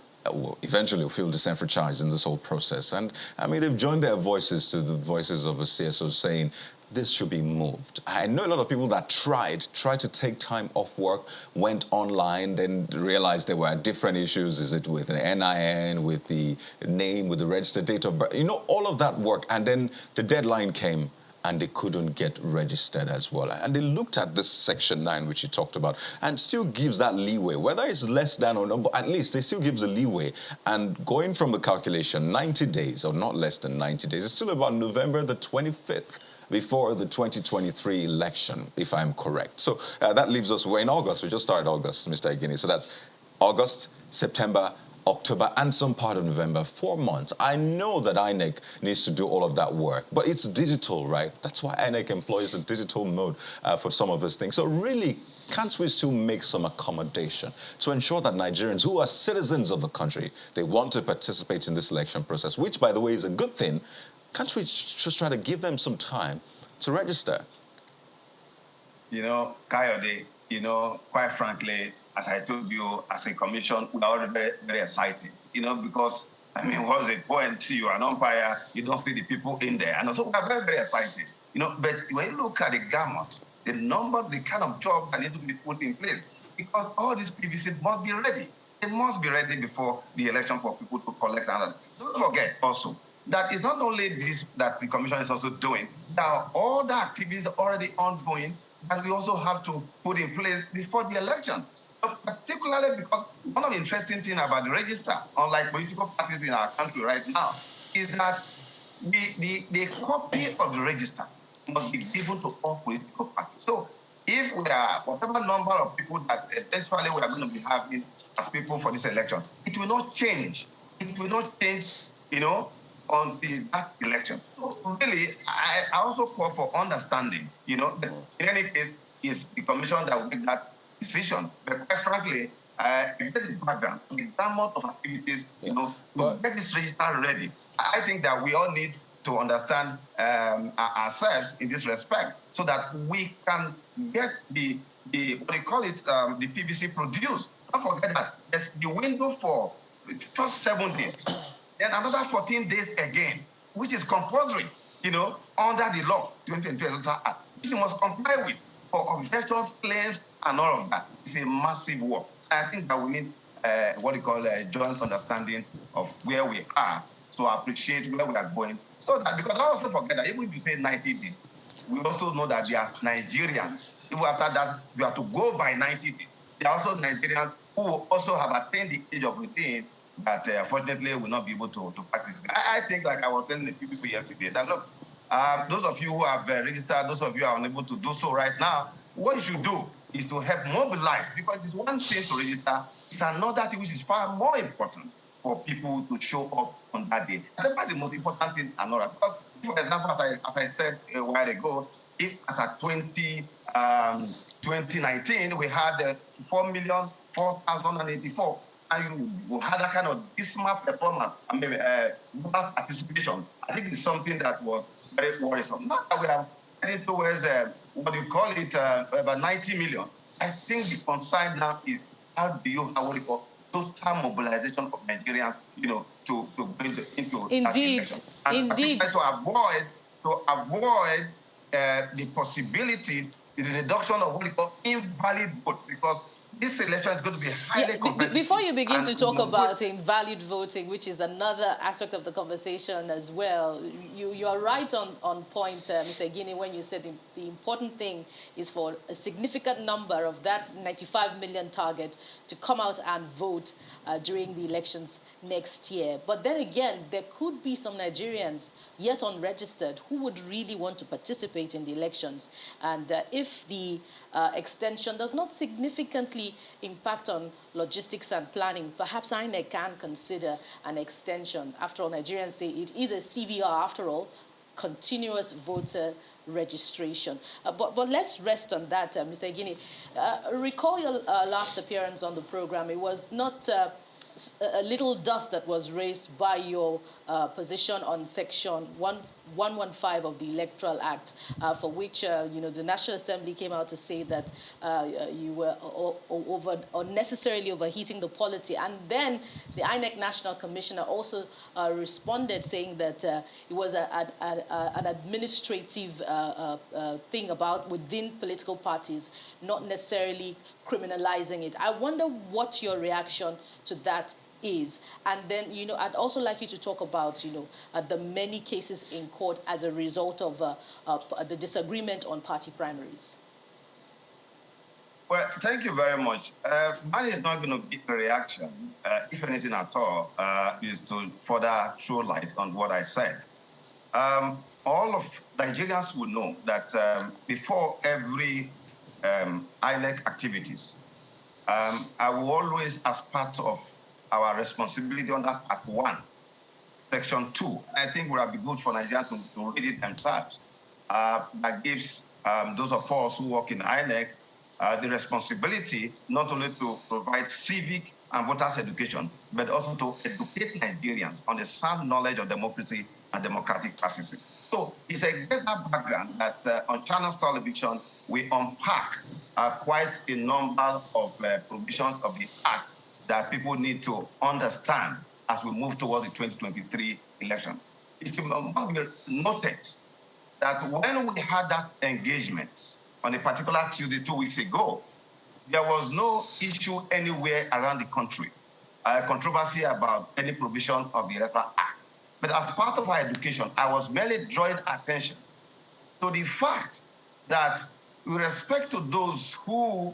eventually will feel disenfranchised in this whole process, and I mean they've joined their voices to the voices of the CSO saying this should be moved. I know a lot of people that tried to take time off work, went online, then realized there were different issues. Is it with the NIN, with the name, with the registered date of birth? You know, all of that work. And then the deadline came and they couldn't get registered as well. And they looked at this Section 9, which you talked about, and still gives that leeway, whether it's less than or not, but at least they still gives a leeway. And going from the calculation, 90 days, or not less than 90 days, it's still about November the 25th. Before the 2023 election, if I'm correct. So that leaves us, we're in August. We just started August, Mr. Guinea. So that's August, September, October, and some part of November, 4 months. I know that INEC needs to do all of that work, but it's digital, right? That's why INEC employs a digital mode for some of those things. So really, can't we still make some accommodation to ensure that Nigerians who are citizens of the country, they want to participate in this election process, which, by the way, is a good thing. Can't we just try to give them some time to register? You know, Kayode, quite frankly, as I told you, as a commission, we are very, very excited, because, I mean, what's the point? You are an umpire, you don't see the people in there. And also, we are very, very excited, but when you look at the gamut, the number, the kind of jobs that need to be put in place, because all these PVC must be ready. They must be ready before the election for people to collect. And don't forget also, that is not only this that the commission is also doing. There are all the activities already ongoing that we also have to put in place before the election. Particularly because one of the interesting things about the register, unlike political parties in our country right now, is that the copy of the register must be given to all political parties. So if we are, whatever number of people that essentially we are going to be having as people for this election, it will not change. It will not change, on that election. So really, I also call for understanding, that in any case, it's the commission that will make that decision. But quite frankly, if you get the background, the gamut of activities, to get this register ready, I think that we all need to understand ourselves in this respect so that we can get the PVC produced. Don't forget that there's the window for First 7 days, then another 14 days again, which is compulsory, under the law, 2022 Electoral Act, which you must comply with for objections, claims, and all of that. It's a massive work. I think that we need what we call a joint understanding of where we are to appreciate where we are going. So that, because I also forget that even if you say 90 days, we also know that there are Nigerians, even after that, you have to go by 90 days. There are also Nigerians who also have attained the age of 18 that unfortunately will not be able to participate. I think, like I was telling a few people yesterday, that look, those of you who have registered, those of you who are unable to do so right now, what you should do is to help mobilize, because it's one thing to register, it's another thing which is far more important for people to show up on that day. I think that's the most important thing, another. Because, for example, as I said a while ago, if as at 2019 we had 4,004,084, and you had that kind of dismal performance, participation, I think it's something that was very worrisome. Not that we are heading towards what you call it, about 90 million. I think the concern now is how do you have what you call total mobilization of Nigerians, to go into indeed, indeed, to avoid the possibility, the reduction of what we call invalid votes, because this election is going to be highly competitive. Before you begin to talk about invalid voting, which is another aspect of the conversation as well, you are right on point, Mr. Guinea, when you said the important thing is for a significant number of that 95 million target to come out and vote during the elections next year. But then again, there could be some Nigerians yet unregistered who would really want to participate in the elections. And if the extension does not significantly impact on logistics and planning, perhaps INEC can consider an extension. After all, Nigerians say it is a CVR, after all, continuous voter registration. But let's rest on that, Mr. Guinea. Recall your last appearance on the program. It was not a little dust that was raised by your position on Section 115 of the Electoral Act, for which the National Assembly came out to say that you were unnecessarily overheating the polity. And then the INEC National Commissioner also responded, saying that it was an administrative thing about within political parties, not necessarily criminalizing it. I wonder what your reaction to that is. And then, I'd also like you to talk about, the many cases in court as a result of the disagreement on party primaries. Well, thank you very much. Mine is not going to be a reaction, if anything at all, is to further throw light on what I said. All of Nigerians will know that before every INEC activities, I will always, as part of our responsibility under Part 1, Section 2, I think it would be good for Nigerians to read it themselves. That gives those of us who work in INEC the responsibility not only to provide civic and voters education, but also to educate Nigerians on the sound knowledge of democracy and democratic practices. So it's against that background that on Channels Television, we unpack quite a number of provisions of the Act that people need to understand as we move towards the 2023 election. It must be noted that when we had that engagement on a particular Tuesday 2 weeks ago, there was no issue anywhere around the country, controversy about any provision of the Electoral Act. But as part of our education, I was merely drawing attention to the fact that with respect to those who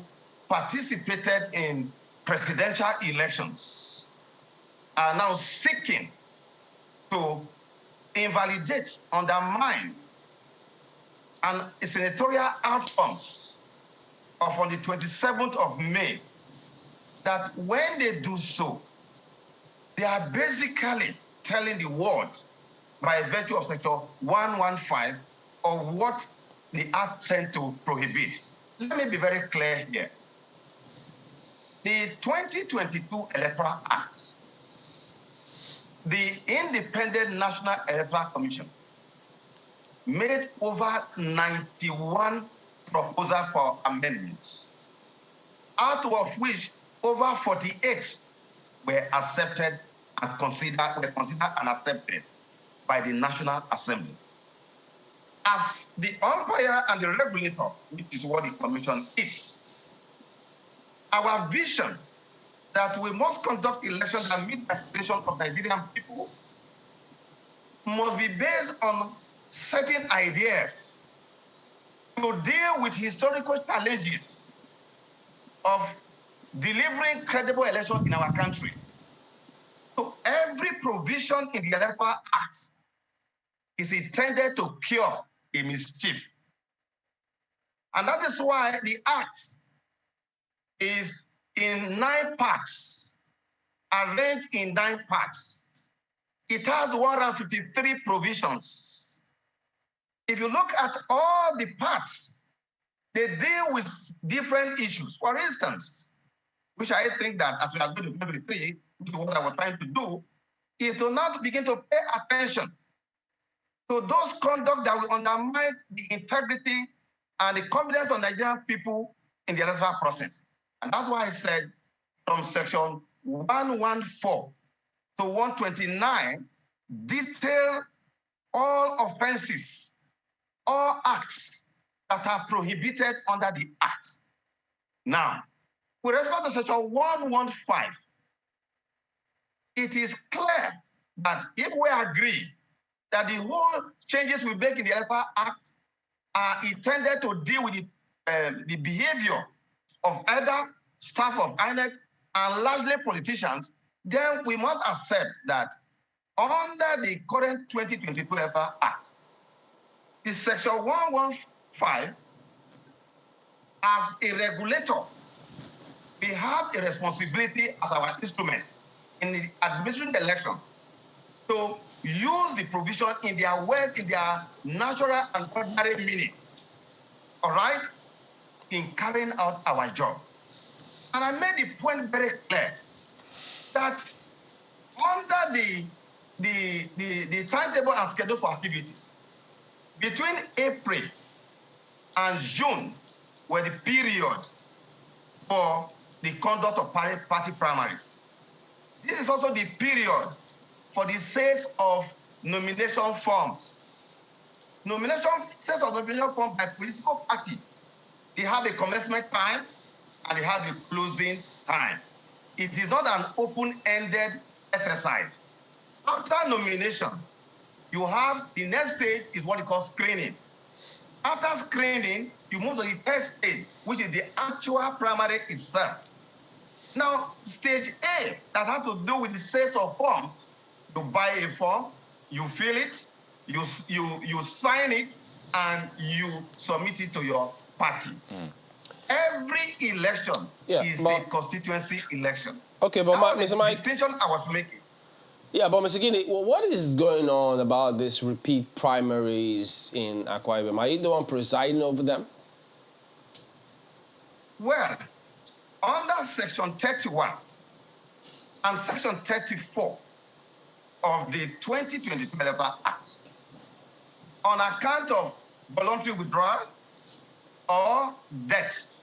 participated in presidential elections are now seeking to invalidate, undermine, and senatorial outcomes of on the 27th of May, that when they do so, they are basically telling the world by virtue of Section 115 of what the Act tends to prohibit. Let me be very clear here. The 2022 Electoral Act, the Independent National Electoral Commission made over 91 proposals for amendments, out of which over 48 were accepted were considered and accepted by the National Assembly. As the umpire and the regulator, which is what the Commission is, our vision that we must conduct elections that meet the aspirations of Nigerian people must be based on certain ideas to deal with historical challenges of delivering credible elections in our country. So every provision in the Electoral Act is intended to cure a mischief. And that is why the Act is in 9 parts, arranged in 9 parts. It has 153 provisions. If you look at all the parts, they deal with different issues. For instance, which I think that as we are going to 2023, which is what I was trying to do, is to not begin to pay attention to those conduct that will undermine the integrity and the confidence of Nigerian people in the electoral process. And that's why I said from section 114 to 129, detail all offenses, all acts that are prohibited under the Act. Now, with respect to section 115, it is clear that if we agree that the whole changes we make in the Electoral Act are intended to deal with the behavior of either staff of INEC and largely politicians, then we must accept that under the current 2022 Electoral Act, the section 115, as a regulator, we have a responsibility as our instrument in the administering the election to use the provision in their way, in their natural and ordinary meaning, all right, in carrying out our job. And I made the point very clear that under the timetable and schedule for activities, between April and June were the period for the conduct of party primaries. This is also the period for the sales of nomination forms. Sales of nomination forms by political party, they have a commencement time and they have a closing time. It is not an open-ended exercise. After nomination, you have the next stage is what you call screening. After screening, you move to the third stage, which is the actual primary itself. Now, stage A, that has to do with the sales of form. You buy a form, you fill it, you sign it, and you submit it to your party. Every election is a constituency election. Okay, but Mr. Mike, distinction I was making. Yeah, but Mr. Guinea, what is going on about this repeat primaries in Akwa Ibom? Are you the one presiding over them? Well, under Section 31 and Section 34 of the 2022 Electoral Act, on account of voluntary withdrawal or death,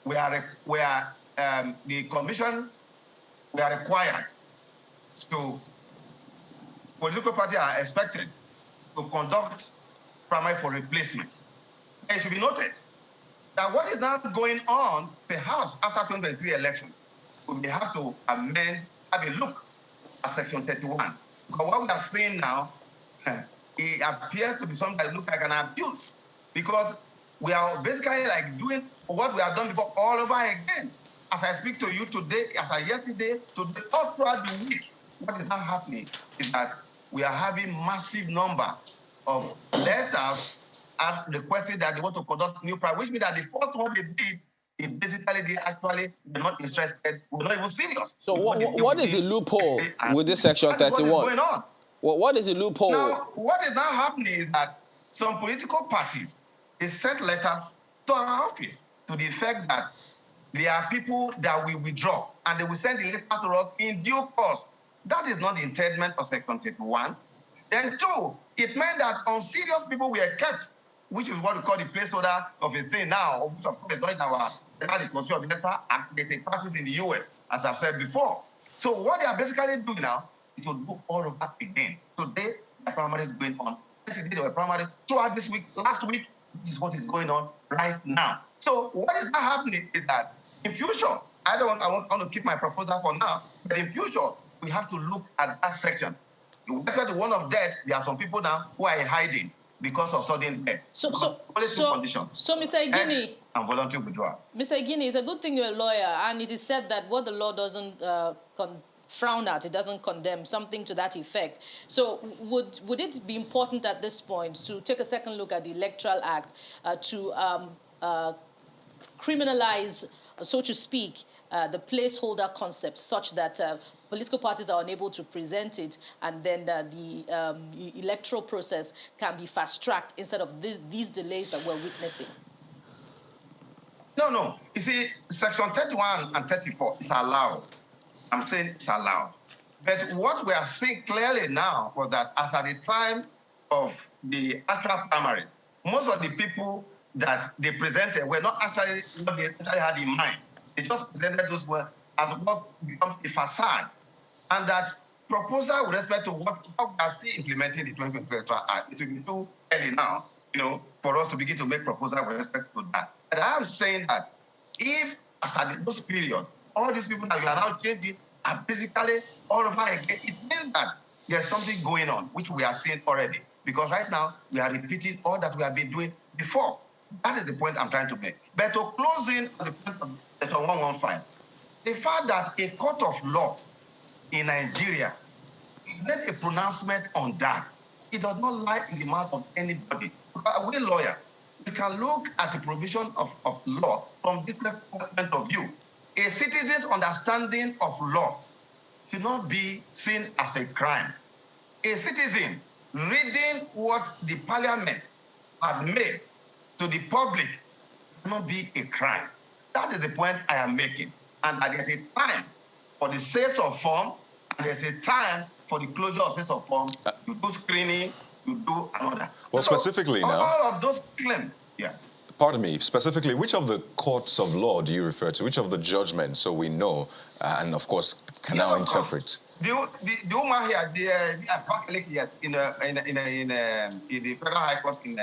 the Commission are required to, political parties are expected to conduct primary for replacement. And it should be noted that what is now going on, perhaps after 2023 election, we may have to have a look at Section 31. Because what we are seeing now, it appears to be something that looks like an abuse. Because we are basically like doing what we have done before all over again. As I speak to you today, as I yesterday, today, all throughout the week, what is now happening is that we are having massive number of letters requesting that they want to conduct new primary, which means that the first one they did, basically they actually were not interested, were not even serious. So what is the loophole with this Section 31? What is going on? What is the loophole? Now, what is now happening is that some political parties, they sent letters to our office to the effect that there are people that will withdraw, and they will send the letter to us in due course. That is not the intendment of Section 31. Then two, it meant that unserious people were kept, which is what we call the placeholder of a thing now, which of course is not in our the Constitution of the Electoral Act. There's a practice in the US, as I've said before. So what they are basically doing now is to do all of that again. Today, the primary is going on. Yesterday, they were primary. Throughout this week, last week, this is what is going on right now. So what is not happening is that in future, I want to keep my proposal for now, but in future, we have to look at that section. Whether the one of death, there are some people now who are in hiding because of sudden death. So, only two conditions. So, Mr. Igini, and voluntary withdrawal. Mr. Igini, it's a good thing you're a lawyer, and it is said that what the law doesn't frown at, it doesn't condemn, something to that effect. So, would it be important at this point to take a second look at the Electoral Act to criminalize, so to speak, the placeholder concept, such that political parties are unable to present it, and then the electoral process can be fast-tracked instead of these delays that we're witnessing? No. You see, Section 31 and 34 is allowed. I'm saying it's allowed. But what we are seeing clearly now was that as at the time of the actual primaries, most of the people that they presented were not actually what they actually had in mind. They just presented those words as what becomes a facade. And that proposal with respect to how we are still implementing the 2020 Act, it will be too early now, for us to begin to make proposals with respect to that. And I am saying that if, as at those period, all these people that you are now changing are basically all over again, it means that there's something going on, which we are seeing already. Because right now, we are repeating all that we have been doing before. That is the point I'm trying to make. But to close in on the point of Section 115, the fact that a court of law in Nigeria made a pronouncement on that, it does not lie in the mouth of anybody. We lawyers, we can look at the provision of law from different point of view. A citizen's understanding of law should not be seen as a crime. A citizen reading what the parliament had made to the public cannot be a crime. That is the point I am making. And that there's a time for the sales of form, and there's a time for the closure of sales of form. You do screening, you do another. Well, so specifically now, all of those claims, Pardon me, specifically, which of the courts of law do you refer to? Which of the judgments, so we know, and of course, can now interpret? The woman here, yes, in the Federal High Court in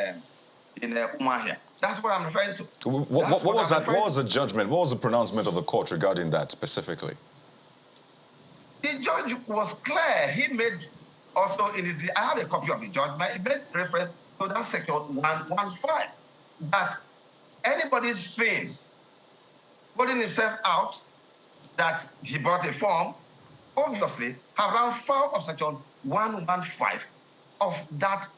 Umahia. That's what I'm referring to. What was that? What was the judgment? What was the pronouncement of the court regarding that specifically? The judge was clear. He made also I have a copy of the judgment. He made reference to that section 115 that anybody seen putting himself out that he brought a form, obviously have run foul of section 115 of the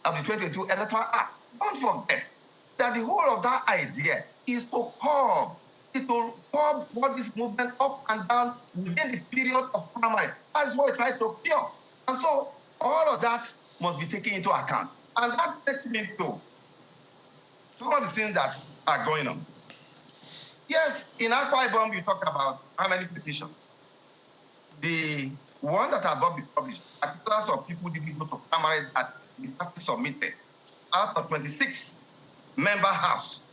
2022 Electoral Act. Don't forget that the whole of that idea is to curb. It will curb what is movement up and down within the period of primary. That is what we try to cure. And so all of that must be taken into account. And that takes me to some of the things that are going on. Yes, in Akwa Ibom, you talk about how many petitions. The one that have been published, particulars of people didn't go to primary that the party submitted. Out of 26 member house,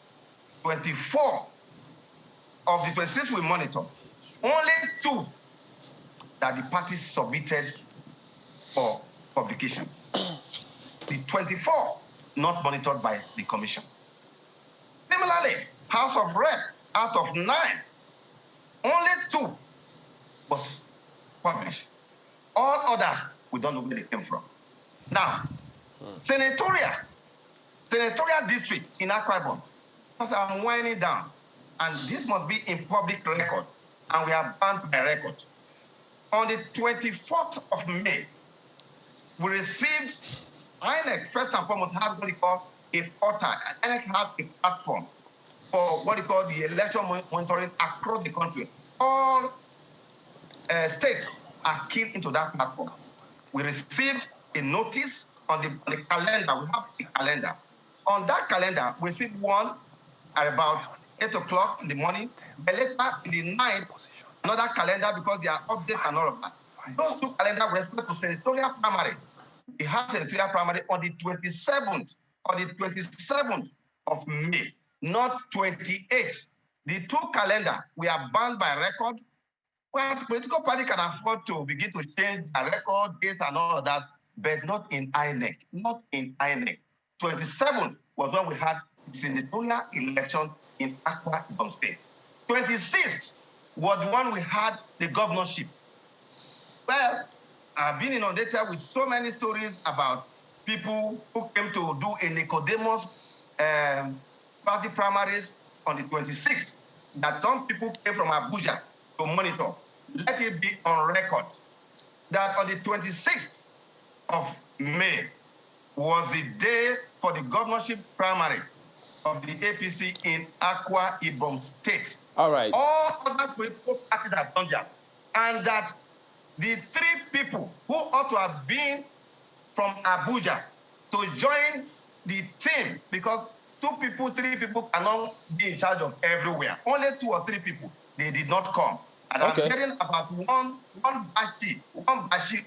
24 of the 26 we monitor, only 2 that the party submitted for publication. The 24 not monitored by the commission. Similarly, House of Rep, out of 9, only 2 was published. All others, we don't know where they came from. Now, senatorial district in Akwa Ibom, because I'm winding down, and this must be in public record, and we are bound by record. On the 24th of May, we received INEC, first and foremost, have what we call a portal. INEC have a platform for what we call the election monitoring across the country. All states are keyed into that platform. We received a notice on the calendar. We have a calendar. On that calendar, we received one at about 8 o'clock in the morning. And later in the night, another calendar because they are updates and all of that. Those 2 calendars with respect to senatorial primary. We have senatorial primary on the 27th of May, not 28th. The 2 calendar, we are bound by record. Well, political party can afford to begin to change their record, this and all of that, but not in INEC. Not in INEC. 27th was when we had the senatorial election in Akwa Ibom State. 26th was the one we had the governorship. Well, I've been inundated with so many stories about people who came to do a Nicodemus party primaries on the 26th, that some people came from Abuja to monitor. Let it be on record that on the 26th of May was the day for the governorship primary of the APC in Akwa Ibom State. All right. All other political parties have done that. And that the three people who ought to have been from Abuja to join the team, because 2 people, 3 people cannot be in charge of everywhere. Only 2 or 3 people, they did not come. And I'm hearing about one Bashi,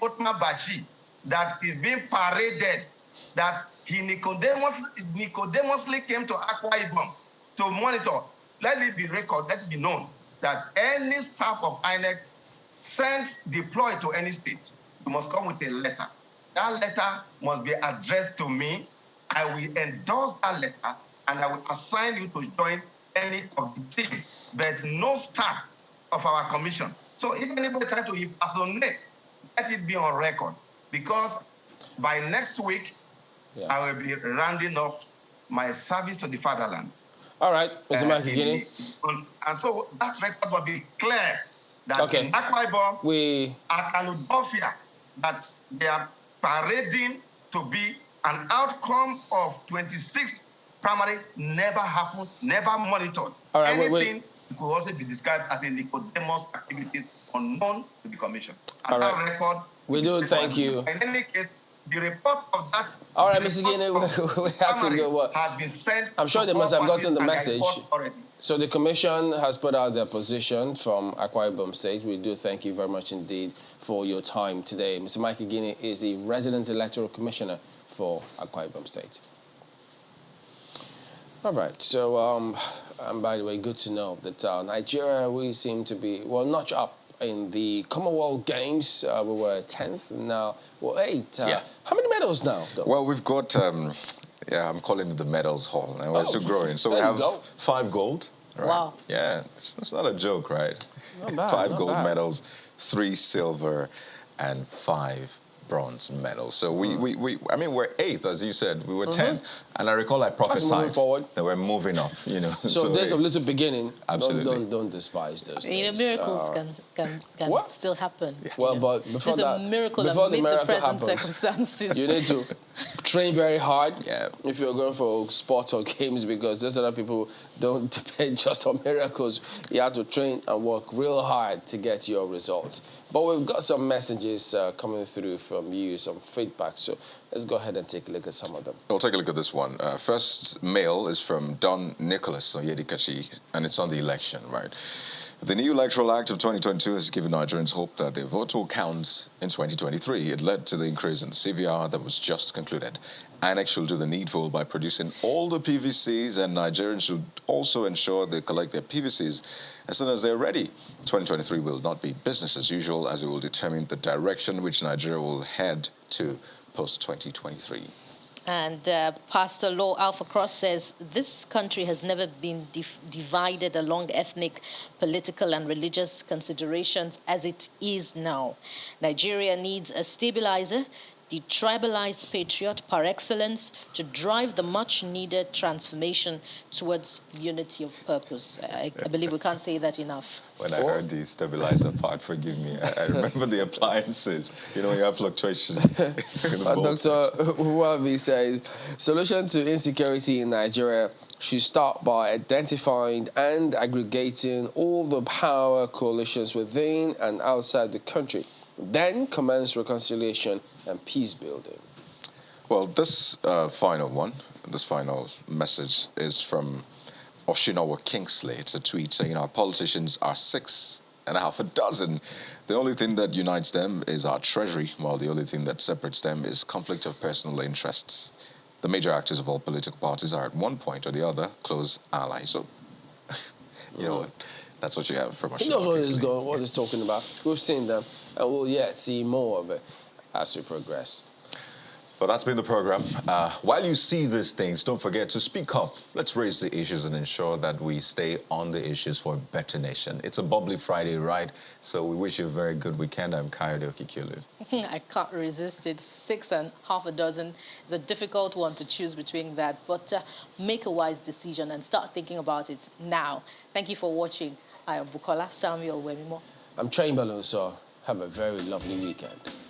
Otman Bashi, that is being paraded, that he Nicodemously came to Akwa Ibom to monitor. Let it be recorded, let it be known that any staff of INEC sent deployed to any state, you must come with a letter. That letter must be addressed to me. I will endorse that letter and I will assign you to join any of the team, but no staff of our commission. So if anybody tries to impersonate, let it be on record, because by next week, I will be rounding off my service to the fatherland. All right, Mr. Makigini. And so that record will be clear that in Akwa Ibom, Akanudofia, that they are parading to be an outcome of 26th primary never happened, never monitored. All right, anything could also be described as a Nicodemus activities unknown to the commission. And all that right. record, We do thank you. In any case, the report of that. All right, Mr. Guinea, we have to go. Has been sent. I'm sure they must have gotten the message. Already. So the commission has put out their position from Akwa Ibom State. We do thank you very much indeed for your time today. Mr. Mike Guinea is the resident electoral commissioner for Akwa Ibom State. All right, so and by the way, good to know that Nigeria, we seem to be, well, notch up in the Commonwealth Games. We were 10th, now we're 8th. How many medals now, though? Well, we've got, I'm calling it the medals hall, and we're still growing. So we have 5 gold. Right? Wow. Yeah, it's not a joke, right? Not bad, 5 gold medals, 3 silver, and 5 bronze medals. So we're 8th, as you said. We were 10th. And I recall I prophesied that we're moving up, you know. So there's a little beginning. Absolutely. Don't despise those You know, things. miracles can still happen. Yeah. Well, but before there's a miracle before amid the present happens, circumstances. you need to train very hard if you're going for sports or games, because those other people don't depend just on miracles. You have to train and work real hard to get your results. But we've got some messages coming through from you, some feedback. So let's go ahead and take a look at some of them. We'll take a look at this one. First mail is from Don Nicholas Oyedikachi, and it's on the election, right? The new Electoral Act of 2022 has given Nigerians hope that their vote will count in 2023. It led to the increase in the CVR that was just concluded. INEC should do the needful by producing all the PVCs, and Nigerians should also ensure they collect their PVCs as soon as they're ready. 2023 will not be business as usual, as it will determine the direction which Nigeria will head to post-2023. And Pastor Law Alpha Cross says, this country has never been divided along ethnic, political, and religious considerations as it is now. Nigeria needs a stabilizer, the tribalized patriot par excellence, to drive the much-needed transformation towards unity of purpose. I believe we can't say that enough. When I heard the stabilizer part, forgive me, I remember the appliances. You know, you have fluctuations. Dr. Uwabi says, solution to insecurity in Nigeria should start by identifying and aggregating all the power coalitions within and outside the country. Then commence reconciliation and peace building. Well, this final message is from Oshinowa Kingsley. It's a tweet saying our politicians are 6 1/2 dozen. The only thing that unites them is our treasury, while the only thing that separates them is conflict of personal interests. The major actors of all political parties are at one point or the other close allies. So, you know what? That's what you have from us. He knows what he's talking about. We've seen them, and we'll yet see more of it as we progress. Well, that's been the program. While you see these things, don't forget to speak up. Let's raise the issues and ensure that we stay on the issues for a better nation. It's a bubbly Friday, right? So we wish you a very good weekend. I'm Kayode Okikulu. I can't resist it. 6 and half a dozen is a difficult one to choose between that. But make a wise decision and start thinking about it now. Thank you for watching. I am Bukola Samuel Wemimo. I'm Chamberlain, so have a very lovely weekend.